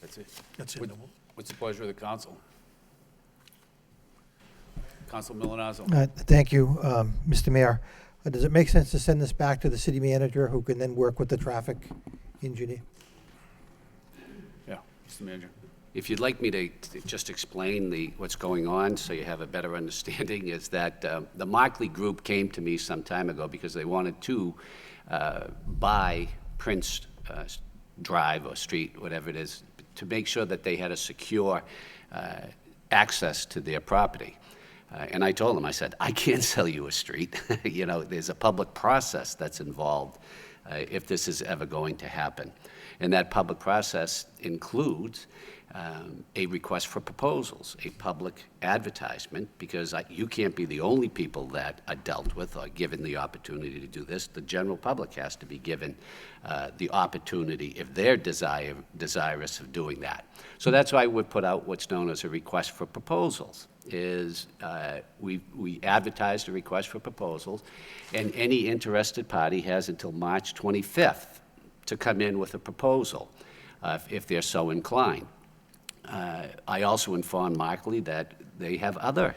That's it. That's it. What's the pleasure of the council? Council Milonazo. Thank you, Mr. Mayor. Does it make sense to send this back to the city manager, who can then work with the traffic engineer? Yeah, Mr. Manager. If you'd like me to just explain what's going on so you have a better understanding, is that the Markley Group came to me some time ago because they wanted to buy Prince Drive or Street, whatever it is, to make sure that they had a secure access to their property. And I told them, I said, I can't sell you a street. You know, there's a public process that's involved if this is ever going to happen. And that public process includes a request for proposals, a public advertisement, because you can't be the only people that are dealt with or given the opportunity to do this. The general public has to be given the opportunity if they're desirous of doing that. So that's why we put out what's known as a request for proposals. We advertised a request for proposals, and any interested party has until March 25th to come in with a proposal if they're so inclined. I also informed Markley that they have other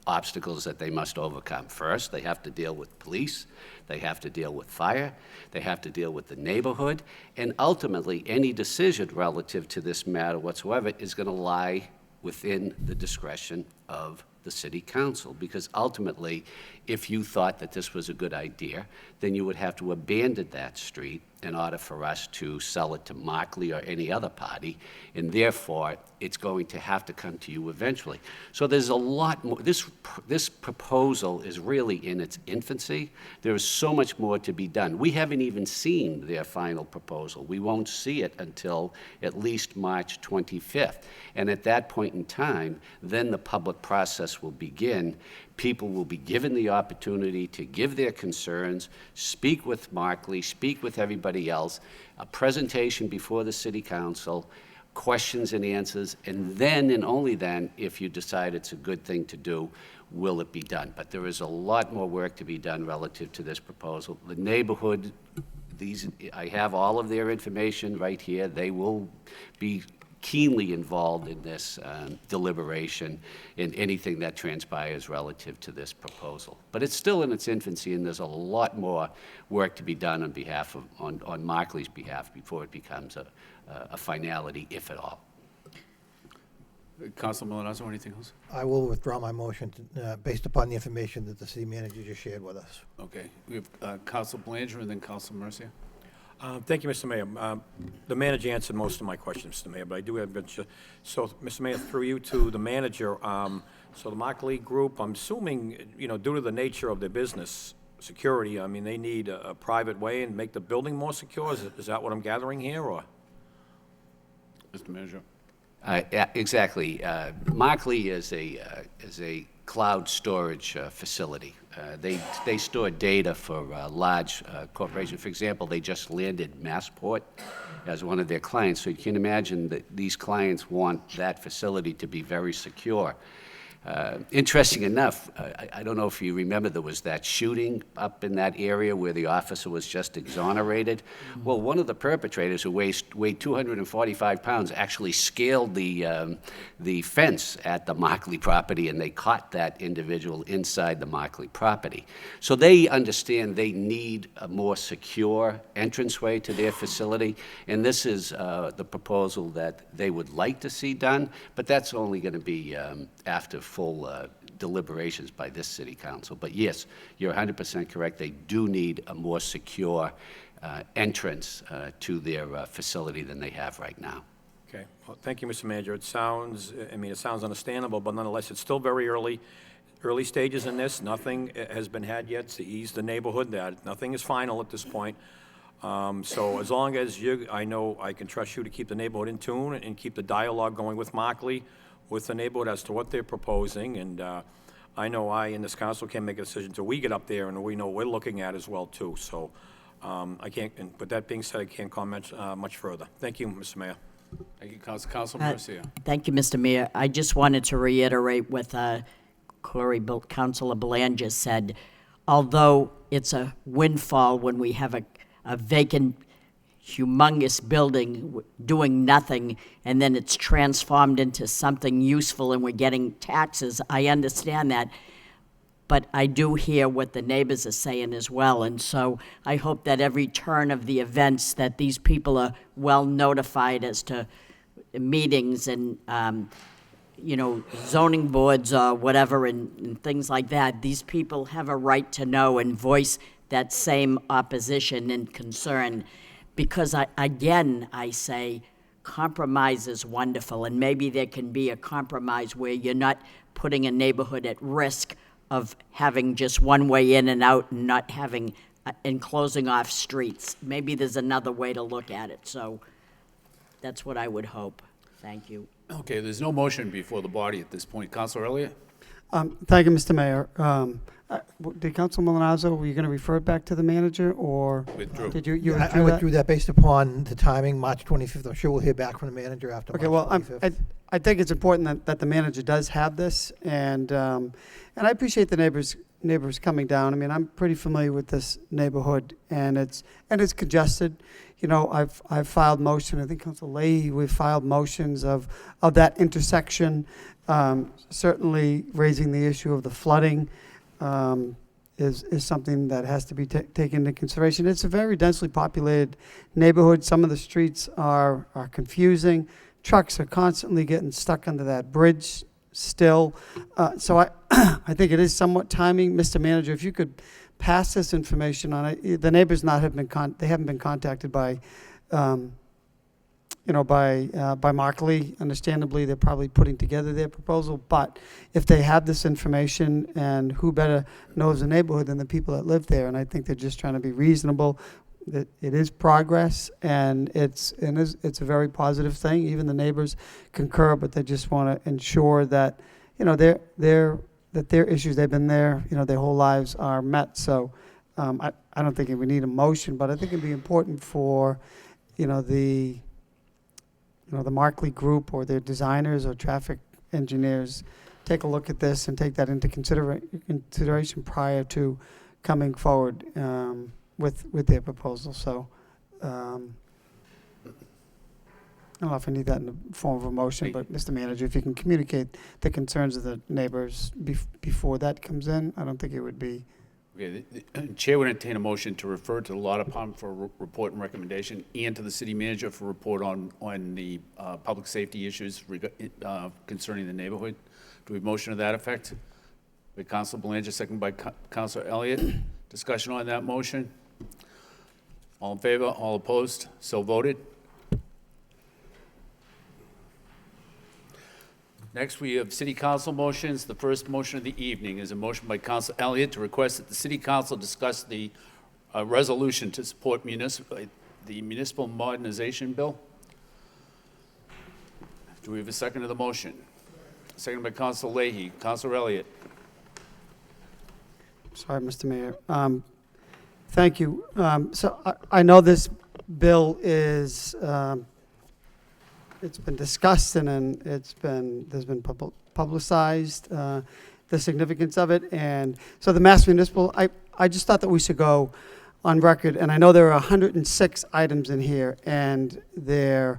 obstacles that they must overcome. First, they have to deal with police, they have to deal with fire, they have to deal with the neighborhood, and ultimately any decision relative to this matter whatsoever is going to lie within the discretion of the city council, because ultimately, if you thought that this was a good idea, then you would have to abandon that street in order for us to sell it to Markley or any other party, and therefore, it's going to have to come to you eventually. So there's a lot more. This proposal is really in its infancy. There is so much more to be done. We haven't even seen their final proposal. We won't see it until at least March 25th. And at that point in time, then the public process will begin. People will be given the opportunity to give their concerns, speak with Markley, speak with everybody else, a presentation before the city council, questions and answers, and then and only then, if you decide it's a good thing to do, will it be done. But there is a lot more work to be done relative to this proposal. The neighborhood, I have all of their information right here. They will be keenly involved in this deliberation in anything that transpires relative to this proposal. But it's still in its infancy, and there's a lot more work to be done on behalf of, on Markley's behalf before it becomes a finality, if at all. Council Milonazo, anything else? I will withdraw my motion based upon the information that the city manager just shared with us. Okay, we have Council Belanger and then Council Mercia. Thank you, Mr. Mayor. The manager answered most of my questions, Mr. Mayor, but I do have, so, Mr. Mayor, through you to the manager, so the Markley Group, I'm assuming, due to the nature of their business, security, I mean, they need a private way and make the building more secure? Is that what I'm gathering here, or? Mr. Manager. Yeah, exactly. Markley is a cloud storage facility. They store data for large corporations. For example, they just landed Massport as one of their clients. So you can imagine that these clients want that facility to be very secure. Interesting enough, I don't know if you remember, there was that shooting up in that area where the officer was just exonerated. Well, one of the perpetrators, who weighed 245 pounds, actually scaled the fence at the Markley property, and they caught that individual inside the Markley property. So they understand they need a more secure entranceway to their facility, and this is the proposal that they would like to see done, but that's only going to be after full deliberations by this city council. But yes, you're 100% correct. They do need a more secure entrance to their facility than they have right now. Okay. Well, thank you, Mr. Manager. It sounds understandable, but nonetheless, it's still very early stages in this. Nothing has been had yet to ease the neighborhood. That nothing is final at this point. So as long as I know I can trust you to keep the neighborhood in tune and keep the dialogue going with Markley, with the neighborhood as to what they're proposing, and I know I in this council can make a decision until we get up there and we know what we're looking at as well too. So I can't. And with that being said, I can't comment much further. Thank you, Mr. Mayor. Thank you, Council Mercia. Thank you, Mr. Mayor. I just wanted to reiterate what Councilor Belanger said. Although it's a windfall when we have a vacant, humongous building doing nothing, and then it's transformed into something useful and we're getting taxes, I understand that. But I do hear what the neighbors are saying as well, and so I hope that every turn of the events that these people are well notified as to meetings and zoning boards or whatever and things like that. These people have a right to know and voice that same opposition and concern, because I say compromise is wonderful, and maybe there can be a compromise where you're not putting a neighborhood at risk of having just one way in and out and not having and closing off streets. Maybe there's another way to look at it. So that's what I would hope. Thank you. Okay, there's no motion before the body at this point. Councilor Elliott? Thank you, Mr. Mayor. Did Council Milonazo, were you going to refer it back to the manager, or withdrew? Did you I withdrew that based upon the timing, March 25th. I'm sure we'll hear back from the manager after Okay, March well, 25th. I think it's important that the manager does have this, and I appreciate the neighbors coming down. I mean, I'm pretty familiar with this neighborhood, and it's congested. I've filed motion. I think Council Leahy, we've filed motions of that intersection. Certainly, raising the issue of the flooding is something that has to be taken into consideration. It's a very densely populated neighborhood. Some of the streets are confusing. Trucks are constantly getting stuck under that bridge still. So I think it is somewhat timing. Mr. Manager, if you could pass this information on it. The neighbors haven't been contacted by Markley. Understandably, they're probably putting together their proposal, but if they have this information, and who better knows the neighborhood than the people that live there, and I think they're just trying to be reasonable. That it is progress, and it's a very positive thing. Even the neighbors concur, but they just want to ensure that their issues, they've been there, their whole lives, are met. So I don't think we need a motion, but I think it'd be important for the Markley Group or their designers or traffic engineers take a look at this and take that into consideration prior to coming forward with their proposal. So I don't know if I need that in the form of a motion, but Mr. Manager, if you can communicate the concerns of the neighbors before that comes in, I don't think it would be. Okay, the Chair would entertain a motion to refer to the Law Department for a report and recommendation, and to the City Manager for a report on the public safety issues concerning the neighborhood. Do we have a motion to that effect? By Councilor Belanger, second by Councilor Elliott. Discussion on that motion? All in favor? All opposed? So voted. Next, we have City Council motions. The first motion of the evening is a motion by Councilor Elliott to request that the City Council discuss the resolution to support the municipal modernization bill. Do we have a second to the motion? Second by Councilor Leahy. Councilor Elliott. Sorry, Mr. Mayor. Thank you. So I know this bill is, it's been discussed and there's been publicized, the significance of it. And so the Mass Municipal, I just thought that we should go on record, and I know there are 106 items in here, and they've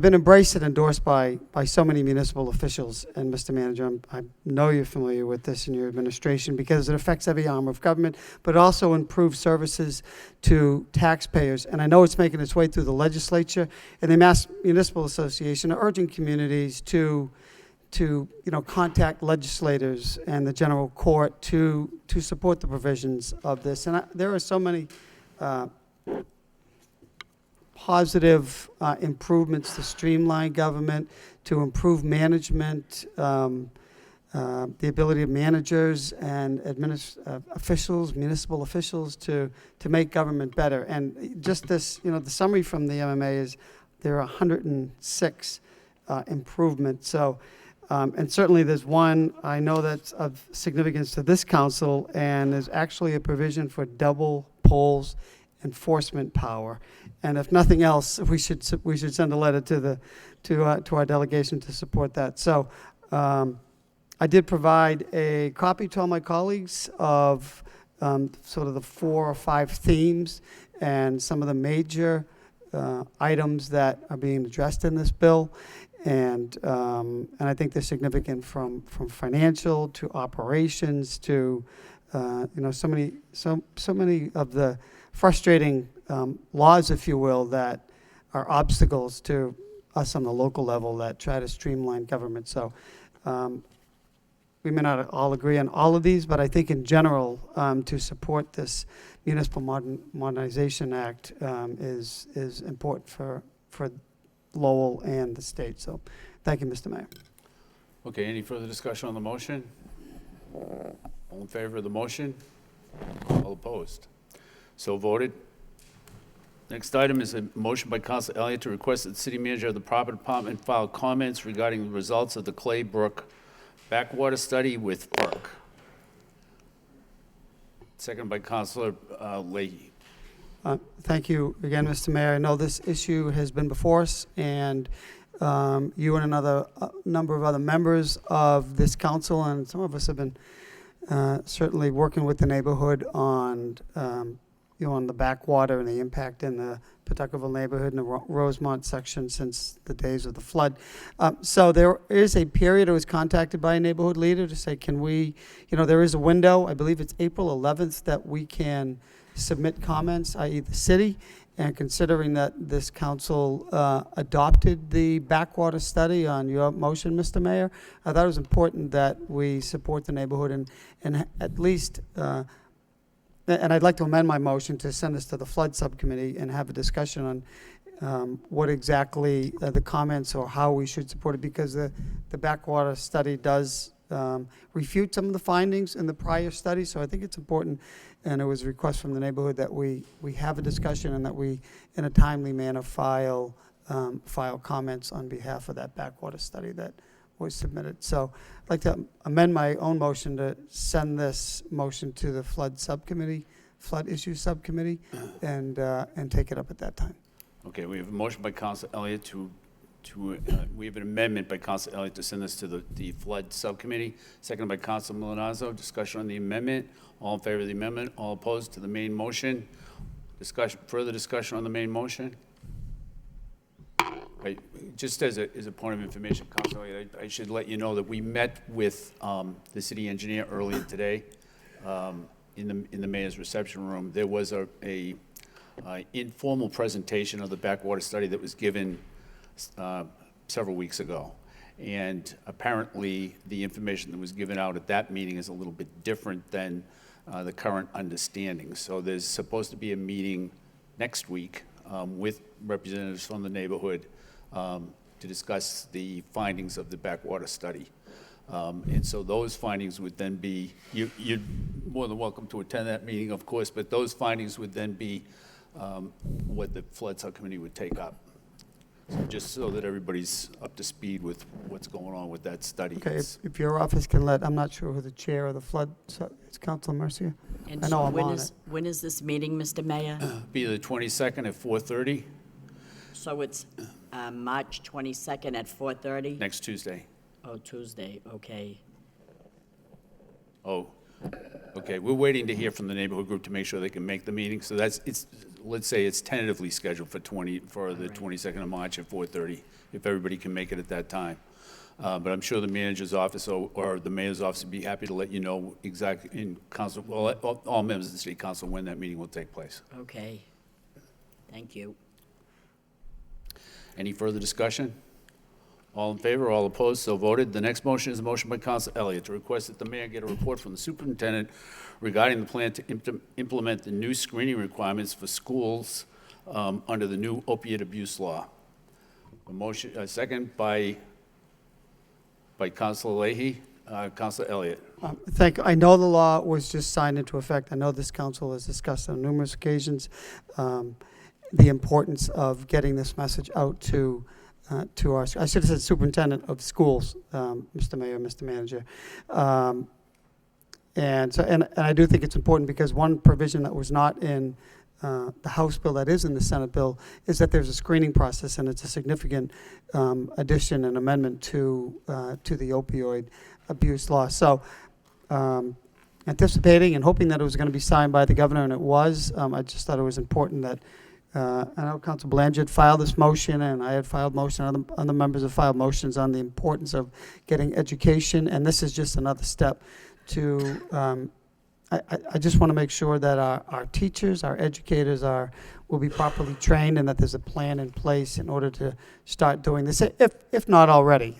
been embraced and endorsed by so many municipal officials. And Mr. Manager, I know you're familiar with this in your administration because it affects every arm of government, but also improves services to taxpayers. And I know it's making its way through the legislature, and the Mass Municipal Association are urging communities to contact legislators and the general court to support the provisions of this. And there are so many positive improvements to streamline government, to improve management, the ability of managers and officials, municipal officials to make government better. And just this, the summary from the MMA is there are 106 improvements. So, and certainly there's one I know that's of significance to this council, and there's actually a provision for double polls enforcement power. And if nothing else, we should send a letter to our delegation to support that. So I did provide a copy to all my colleagues of sort of the 4 or 5 themes and some of the major items that are being addressed in this bill. And I think they're significant from financial to operations to so many of the frustrating laws, if you will, that are obstacles to us on the local level that try to streamline government. So we may not all agree on all of these, but I think in general, to support this Municipal Modernization Act is important for Lowell and the state. So thank you, Mr. Mayor. Okay, any further discussion on the motion? All in favor of the motion? All opposed? So voted. Next item is a motion by Councilor Elliott to request that the City Manager of the Proper Department file comments regarding the results of the Clay Brook backwater study with FERC. Second by Councilor Leahy. Thank you again, Mr. Mayor. I know this issue has been before us, and you and another number of other members of this council, and some of us have been certainly working with the neighborhood on on the backwater and the impact in the Pawtuckaville neighborhood and the Rosemont section since the days of the flood. So there is a period I was contacted by a neighborhood leader to say, can we, there is a window, I believe it's April 11th, that we can submit comments, i.e. the city, and considering that this council adopted the backwater study on your motion, Mr. Mayor, I thought it was important that we support the neighborhood and at least, and I'd like to amend my motion to send this to the flood subcommittee and have a discussion on what exactly the comments or how we should support it, because the backwater study does refute some of the findings in the prior study. So I think it's important, and it was a request from the neighborhood that we have a discussion and that we, in a timely manner, file comments on behalf of that backwater study that was submitted. So I'd like to amend my own motion to send this motion to the flood issues subcommittee, and take it up at that time. Okay, we have a motion by Councilor Elliott we have an amendment by Councilor Elliott to send this to the flood subcommittee. Seconded by Councilor Milanazzo. Discussion on the amendment. All in favor of the amendment? All opposed to the main motion? Further discussion on the main motion? Just as a point of information, Council, I should let you know that we met with the city engineer earlier today in the mayor's reception room. There was a informal presentation of the backwater study that was given several weeks ago. And apparently, the information that was given out at that meeting is a little bit different than the current understanding. So there's supposed to be a meeting next week with representatives from the neighborhood to discuss the findings of the backwater study. And so those findings would then be, you're more than welcome to attend that meeting, of course, but those findings would then be what the flood subcommittee would take up. So just so that everybody's up to speed with what's going on with that study. Okay, if your office can let, I'm not sure who the chair of the flood, it's Councilor Mercier. And I so know I'm on it. when is this meeting, Mr. Mayor? Be the 22nd at 4:30 So it's March 22nd at 4:30? next Tuesday. Oh, Tuesday, okay. Oh, okay, we're waiting to hear from the neighborhood group to make sure they can make the meeting. So let's say it's tentatively scheduled for the 22nd of March at 4:30, if everybody can make it at that time. But I'm sure the manager's office or the mayor's office would be happy to let you know exactly in council, well, all members of the city council when that meeting will take place. Okay. Thank you. Any further discussion? All in favor, all opposed, so voted. The next motion is a motion by Council Elliott to request that the mayor get a report from the superintendent regarding the plan to implement the new screening requirements for schools under the new opiate abuse law. A motion, a second by Councilor Leahy. Councilor Elliott. Thank you. I know the law was just signed into effect. I know this council has discussed on numerous occasions the importance of getting this message out to our, I should have said superintendent of schools, Mr. Mayor, Mr. Manager. And I do think it's important because one provision that was not in the House bill that is in the Senate bill is that there's a screening process, and it's a significant addition and amendment to the opioid abuse law. So anticipating and hoping that it was going to be signed by the governor, and it was, I just thought it was important that I know Council Blanchard filed this motion, and I had filed motion, other members have filed motions on the importance of getting education, and this is just another step to, I just want to make sure that our teachers, our educators will be properly trained, and that there's a plan in place in order to start doing this, if not already.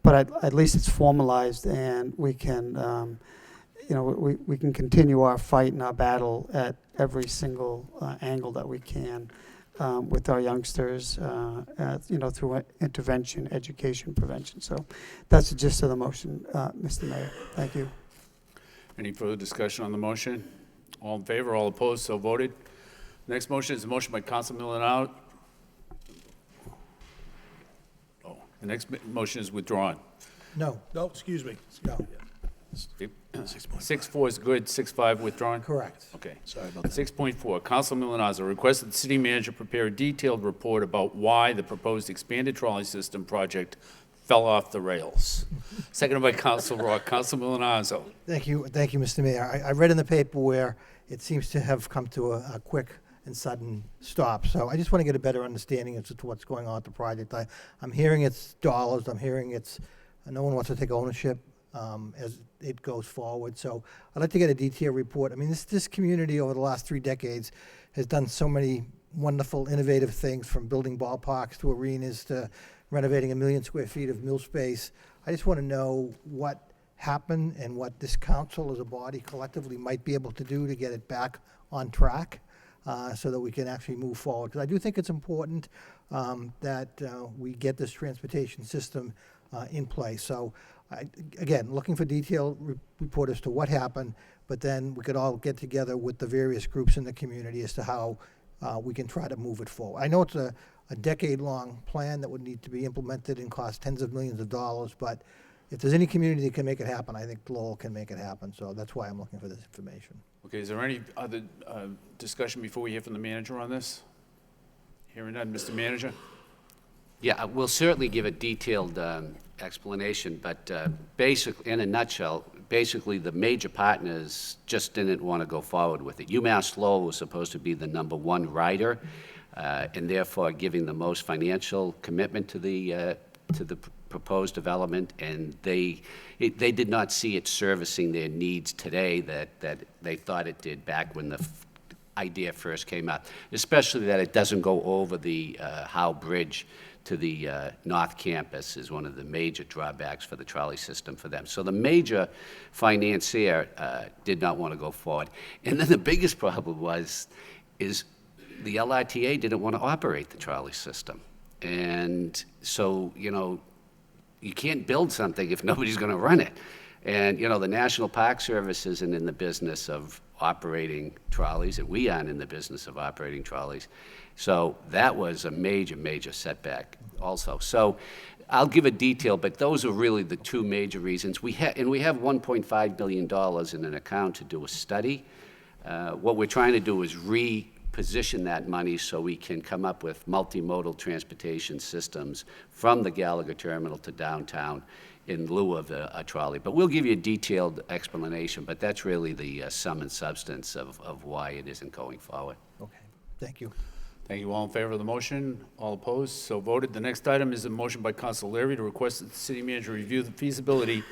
But at least it's formalized, and we can, we can continue our fight and our battle at every single angle that we can with our youngsters, through intervention, education, prevention. So that's the gist of the motion, Mr. Mayor. Thank you. Any further discussion on the motion? All in favor, all opposed, so voted. Next motion is a motion by Council Milonato. Oh, the next motion is withdrawn. No. No, excuse me. No. 6.4 is good, 6.5 withdrawn? Correct. Okay. Sorry about that. 6.4, Council Milonato requests that the city manager prepare a detailed report about why the proposed expanded trolley system project fell off the rails. Seconded by Council Rock. Council Milonato. Thank you, Mr. Mayor. I read in the paper where it seems to have come to a quick and sudden stop. So I just want to get a better understanding as to what's going on with the project. I'm hearing it's dollars. I'm hearing no one wants to take ownership as it goes forward. So I'd like to get a detailed report. I mean, this community over the last 3 decades has done so many wonderful, innovative things, from building ballparks to arenas to renovating 1 million square feet of mill space. I just want to know what happened and what this council as a body collectively might be able to do to get it back on track so that we can actually move forward. Because I do think it's important that we get this transportation system in place. So again, looking for detailed report as to what happened, but then we could all get together with the various groups in the community as to how we can try to move it forward. I know it's a decade-long plan that would need to be implemented and cost tens of millions of dollars, but if there's any community that can make it happen, I think Lowell can make it happen. So that's why I'm looking for this information. Okay, is there any other discussion before we hear from the manager on this? Hearing none, Mr. Manager? Yeah, we'll certainly give a detailed explanation, but basically, in a nutshell, basically the major partners just didn't want to go forward with it. UMass Lowell was supposed to be the #1 rider. and therefore giving the most financial commitment to the proposed development, and they did not see it servicing their needs today that they thought it did back when the idea first came up, especially that it doesn't go over the Howe Bridge to the North Campus is one of the major drawbacks for the trolley system for them. So the major financier did not want to go forward. And then the biggest problem is the LRTA didn't want to operate the trolley system. And so, you know, you can't build something if nobody's going to run it. And, you know, the National Park Service isn't in the business of operating trolleys, and we aren't in the business of operating trolleys. So that was a major, major setback also. So I'll give a detail, but those are really the two major reasons. We have $1.5 billion in an account to do a study. What we're trying to do is reposition that money so we can come up with multimodal transportation systems from the Gallagher terminal to downtown in lieu of a trolley. But we'll give you a detailed explanation, but that's really the sum and substance of why it isn't going forward. Okay, thank you. Thank you. All in favor of the motion? All opposed? So voted. The next item is a motion by Council Leary to request that the city manager review the feasibility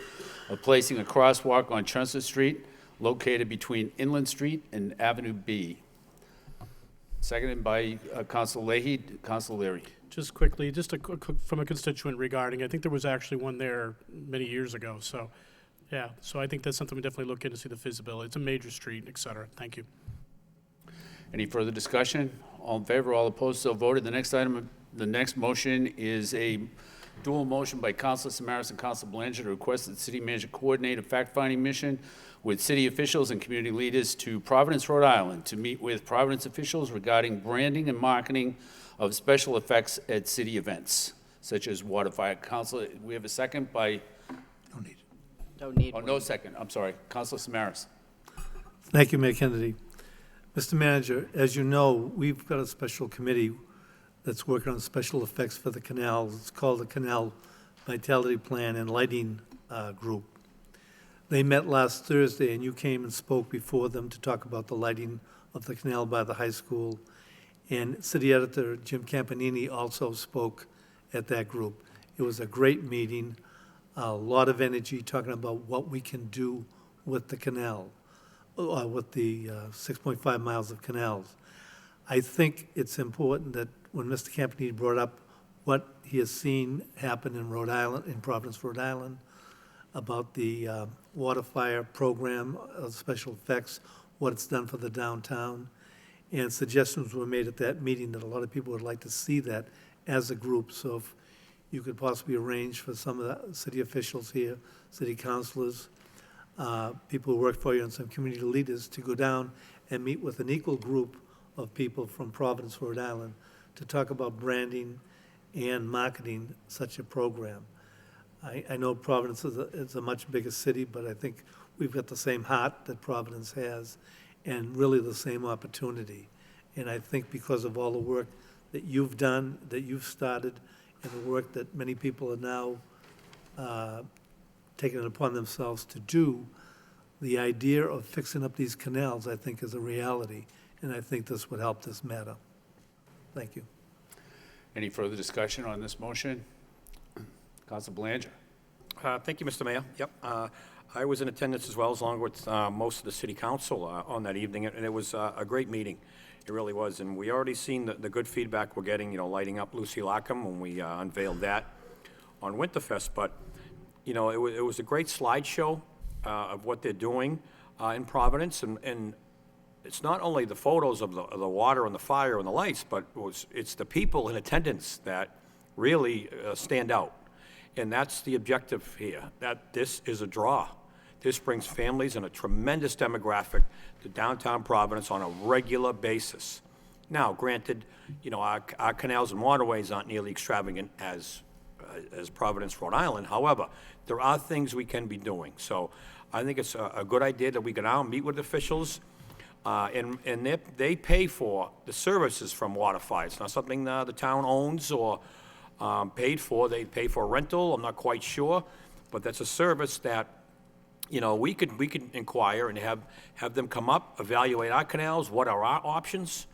of placing a crosswalk on Chestnut Street located between Inland Street and Avenue B. Seconded by Council Leahy. Council Leary. Just quickly, from a constituent regarding, I think there was actually one there many years ago, so, yeah. So I think that's something we definitely look into, see the feasibility. It's a major street, et cetera. Thank you. Any further discussion? All in favor, all opposed, so voted. The next item, the next motion is a dual motion by Councilor Samaras and Councilor Belanger to request that the city manager coordinate a fact-finding mission with city officials and community leaders to Providence, Rhode Island, to meet with Providence officials regarding branding and marketing of special effects at city events, such as water fire. Councilor, we have a second by? Don't need Oh, one. no second. I'm sorry. Councilor Samaras. Thank you, Mayor Kennedy. Mr. Manager, as you know, we've got a special committee that's working on special effects for the canal. It's called the Canal Vitality Plan and Lighting Group. They met last Thursday, and you came and spoke before them to talk about the lighting of the canal by the high school. And City Editor Jim Campanini also spoke at that group. It was a great meeting, a lot of energy talking about what we can do with the canal, with the 6.5 miles of canals. I think it's important that when Mr. Campanini brought up what he has seen happen in Rhode Island, in Providence, Rhode Island, about the water fire program of special effects, what it's done for the downtown, and suggestions were made at that meeting that a lot of people would like to see that as a group. So if you could possibly arrange for some of the city officials here, city councilors, people who work for you, and some community leaders to go down and meet with an equal group of people from Providence, Rhode Island, to talk about branding and marketing such a program. I know Providence is a much bigger city, but I think we've got the same heart that Providence has, and really the same opportunity. And I think because of all the work that you've done, that you've started, and the work that many people are now taking it upon themselves to do, the idea of fixing up these canals, I think, is a reality, and I think this would help this matter. Thank you. Any further discussion on this motion? Councilor Belanger. Thank you, Mr. Mayor. Yep. I was in attendance as well, along with most of the city council on that evening, and it was a great meeting. It really was, and we already seen the good feedback we're getting, you know, lighting up Lucille Arkham when we unveiled that on Winterfest. But, you know, it was a great slideshow of what they're doing in Providence, and it's not only the photos of the water and the fire and the lights, but it's the people in attendance that really stand out. And that's the objective here, that this is a draw. This brings families and a tremendous demographic to downtown Providence on a regular basis. Now, granted, you know, our canals and waterways aren't nearly extravagant as Providence, Rhode Island. However, there are things we can be doing. So I think it's a good idea that we go out and meet with officials, and they pay for the services from water fire. It's not something the town owns or paid for. They pay for a rental, I'm not quite sure, but that's a service that, you know, we could inquire and have them come up, evaluate our canals, what are our options,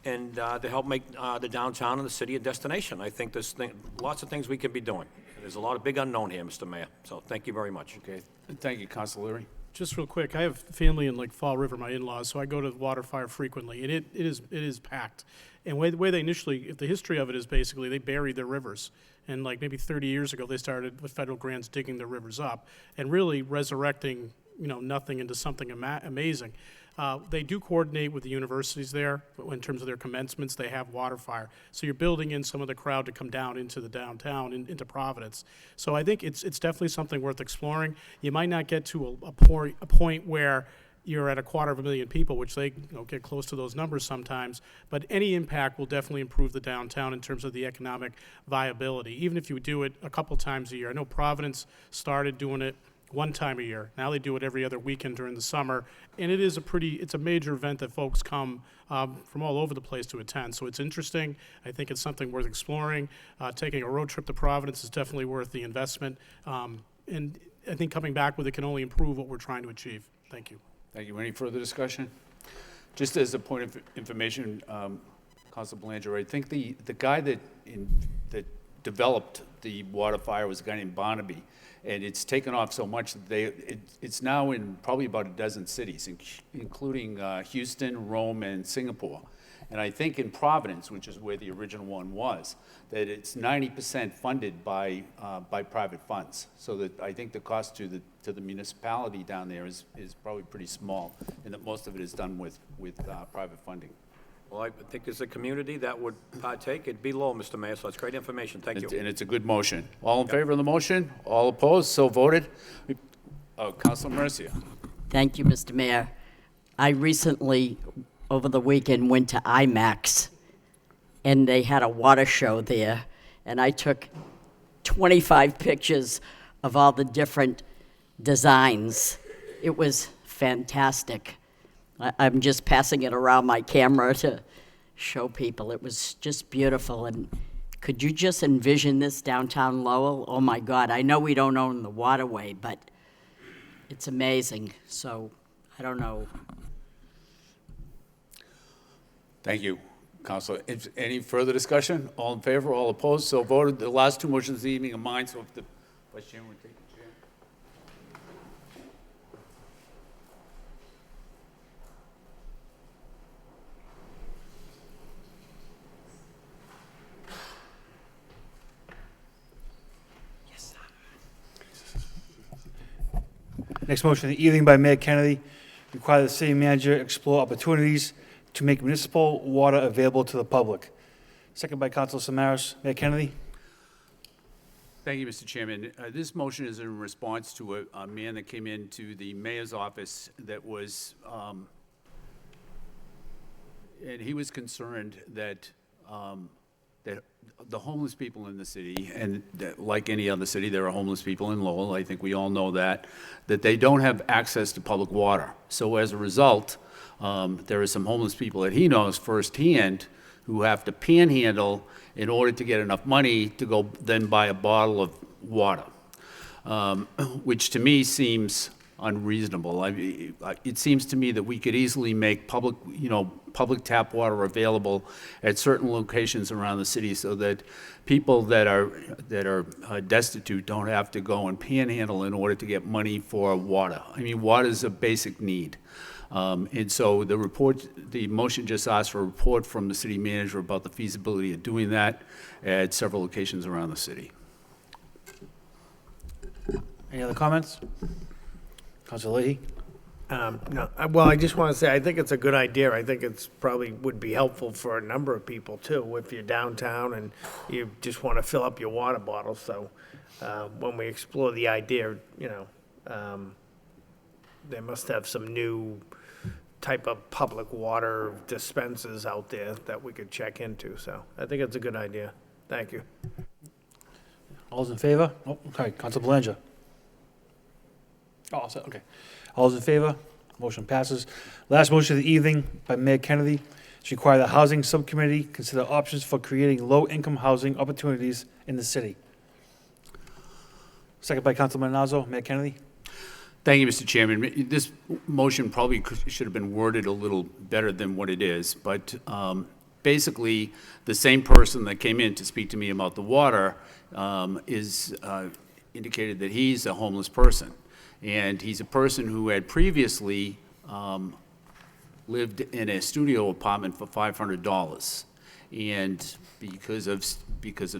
and to help make the downtown and the city a destination. I think there's lots of things we can be doing. There's a lot of big unknown here, Mr. Mayor, so thank you very much. Okay, thank you, Councilor Leary. Just real quick, I have family in like Fall River, my in-laws, so I go to the water fire frequently, and it is packed. And the way they initially, the history of it is basically they buried their rivers. And like maybe 30 years ago, they started with federal grants digging the rivers up and really resurrecting, nothing into something amazing. They do coordinate with the universities there in terms of their commencements. They have water fire. So you're building in some of the crowd to come down into the downtown, into Providence. So I think it's definitely something worth exploring. You might not get to a point where you're at 250,000 people, which they get close to those numbers sometimes, but any impact will definitely improve the downtown in terms of the economic viability, even if you do it a couple times a year. I know Providence started doing it one time a year. Now they do it every other weekend during the summer, and it's a major event that folks come from all over the place to attend. So it's interesting. I think it's something worth exploring. Taking a road trip to Providence is definitely worth the investment, and I think coming back with it can only improve what we're trying to achieve. Thank you. Thank you. Any further discussion? Just as a point of information, Council Belanger, I think the guy that developed the water fire was a guy named Barnaby, and it's taken off so much that it's now in probably about a dozen cities, including Houston, Rome, and Singapore. And I think in Providence, which is where the original one was, that it's 90% funded by private funds. So that I think the cost to the municipality down there is probably pretty small, and that most of it is done with private funding. Well, I think as a community that would partake, it'd be low, Mr. Mayor, so that's great information. Thank you. And it's a good motion. All in favor of the motion? All opposed? So voted. Councilor Mercia. Thank you, Mr. Mayor. I recently, over the weekend, went to IMAX, and they had a water show there, and I took 25 pictures of all the different designs. It was fantastic. I'm just passing it around my camera to show people. It was just beautiful. And could you just envision this downtown Lowell? Oh my God, I know we don't own the waterway, but it's amazing. So I don't know. Thank you, Councilor. Any further discussion? All in favor, all opposed? So voted. The last two motions of the evening are mine, so if the Vice Chairman would take the chair. Next motion of the evening by Mayor Kennedy, require the city manager explore opportunities to make municipal water available to the public. Second by Councilor Samaras. Mayor Kennedy? Thank you, Mr. Chairman. This motion is in response to a man that came into the mayor's office that was, and he was concerned that that the homeless people in the city, and like any other city, there are homeless people in Lowell, I think we all know that they don't have access to public water. So as a result, there are some homeless people that he knows firsthand who have to panhandle in order to get enough money to go then buy a bottle of water, which to me seems unreasonable. It seems to me that we could easily make public tap water available at certain locations around the city so that people that are destitute don't have to go and panhandle in order to get money for water. I mean, water is a basic need. And so the motion just asked for a report from the city manager about the feasibility of doing that at several locations around the city. Any other comments? Councilor Leahy? No, well, I just want to say, I think it's a good idea. I think it's probably would be helpful for a number of people too, if you're downtown and you just want to fill up your water bottle. So when we explore the idea, they must have some new type of public water dispensers out there that we could check into. So I think it's a good idea. Thank you. All those in favor? Oh, okay, Councilor Belanger. Oh, okay. All those in favor? Motion passes. Last motion of the evening by Mayor Kennedy to require the Housing Subcommittee consider options for creating low-income housing opportunities in the city. Second by Councilman Nazzo. Mayor Kennedy? Thank you, Mr. Chairman. This motion probably should have been worded a little better than what it is, but basically, the same person that came in to speak to me about the water indicated that he's a homeless person. And he's a person who had previously lived in a studio apartment for $500. And because of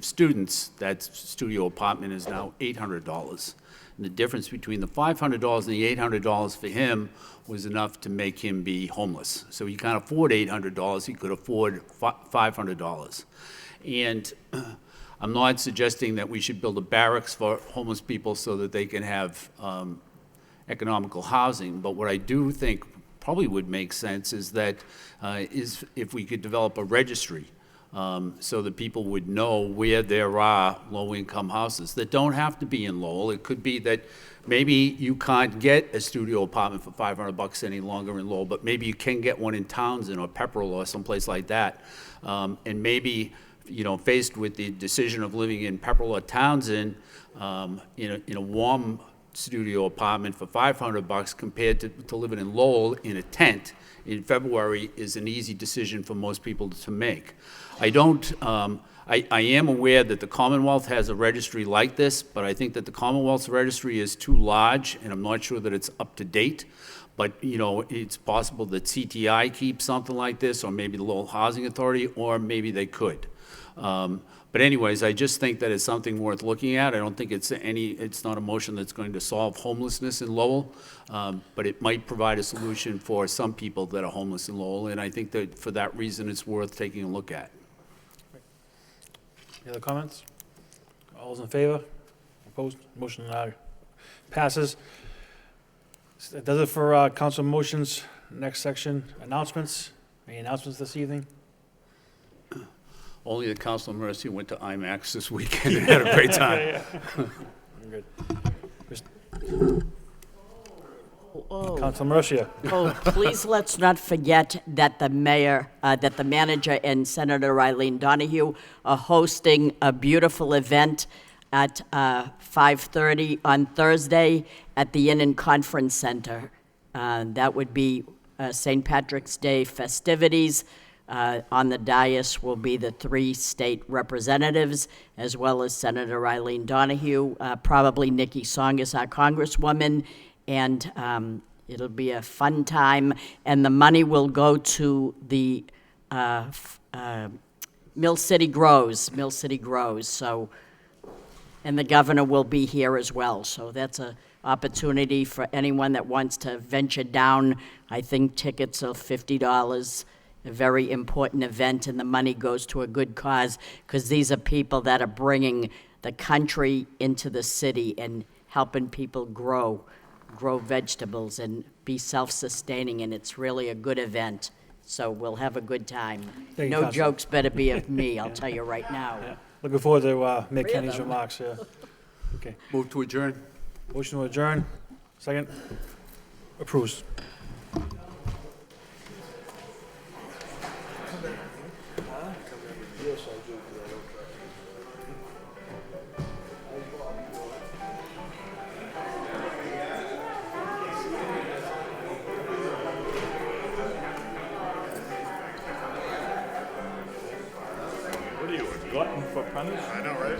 students, that studio apartment is now $800. And the difference between the $500 and the $800 for him was enough to make him be homeless. So he can't afford $800, he could afford $500. And I'm not suggesting that we should build a barracks for homeless people so that they can have economical housing, but what I do think probably would make sense is that is if we could develop a registry so that people would know where there are low-income houses that don't have to be in Lowell. It could be that maybe you can't get a studio apartment for $500 any longer in Lowell, but maybe you can get one in Townsend or Pepperell or someplace like that. And maybe, you know, faced with the decision of living in Pepperell or Townsend in a warm studio apartment for $500 compared to living in Lowell in a tent in February is an easy decision for most people to make. I am aware that the Commonwealth has a registry like this, but I think that the Commonwealth's registry is too large, and I'm not sure that it's up to date. But, you know, it's possible that CTI keeps something like this, or maybe the Lowell Housing Authority, or maybe they could. But anyways, I just think that it's something worth looking at. I don't think it's not a motion that's going to solve homelessness in Lowell, but it might provide a solution for some people that are homeless in Lowell, and I think that for that reason, it's worth taking a look at. Any other comments? All those in favor? Opposed? Motion passes. That does it for council motions. Next section, announcements. Any announcements this evening? Only the Council of Mercy went to IMAX this weekend and had a great time. Good. Council Mercia. Oh, please let's not forget that the mayor, that the manager and Senator Eileen Donahue are hosting a beautiful event at 5:30 on Thursday at the Inn and Conference Center. That would be St. Patrick's Day festivities. On the dais will be the 3 state representatives, as well as Senator Eileen Donahue, probably Nikki Song is our congresswoman, and it'll be a fun time. And the money will go to the Mill City Grows. So, and the governor will be here as well. So that's an opportunity for anyone that wants to venture down. I think tickets are $50. A very important event, and the money goes to a good cause, because these are people that are bringing the country into the city and helping people grow vegetables and be self-sustaining, and it's really a good event. So we'll have a good time. Thank you, No Councilor. jokes better be of me, I'll tell you right now. Yeah. Looking forward to make 3 of Kenny's them. remarks. Yeah. Okay. Move to adjourn. Motion to adjourn. Second. Approves. What are you, a glutton for punishment? I know, right?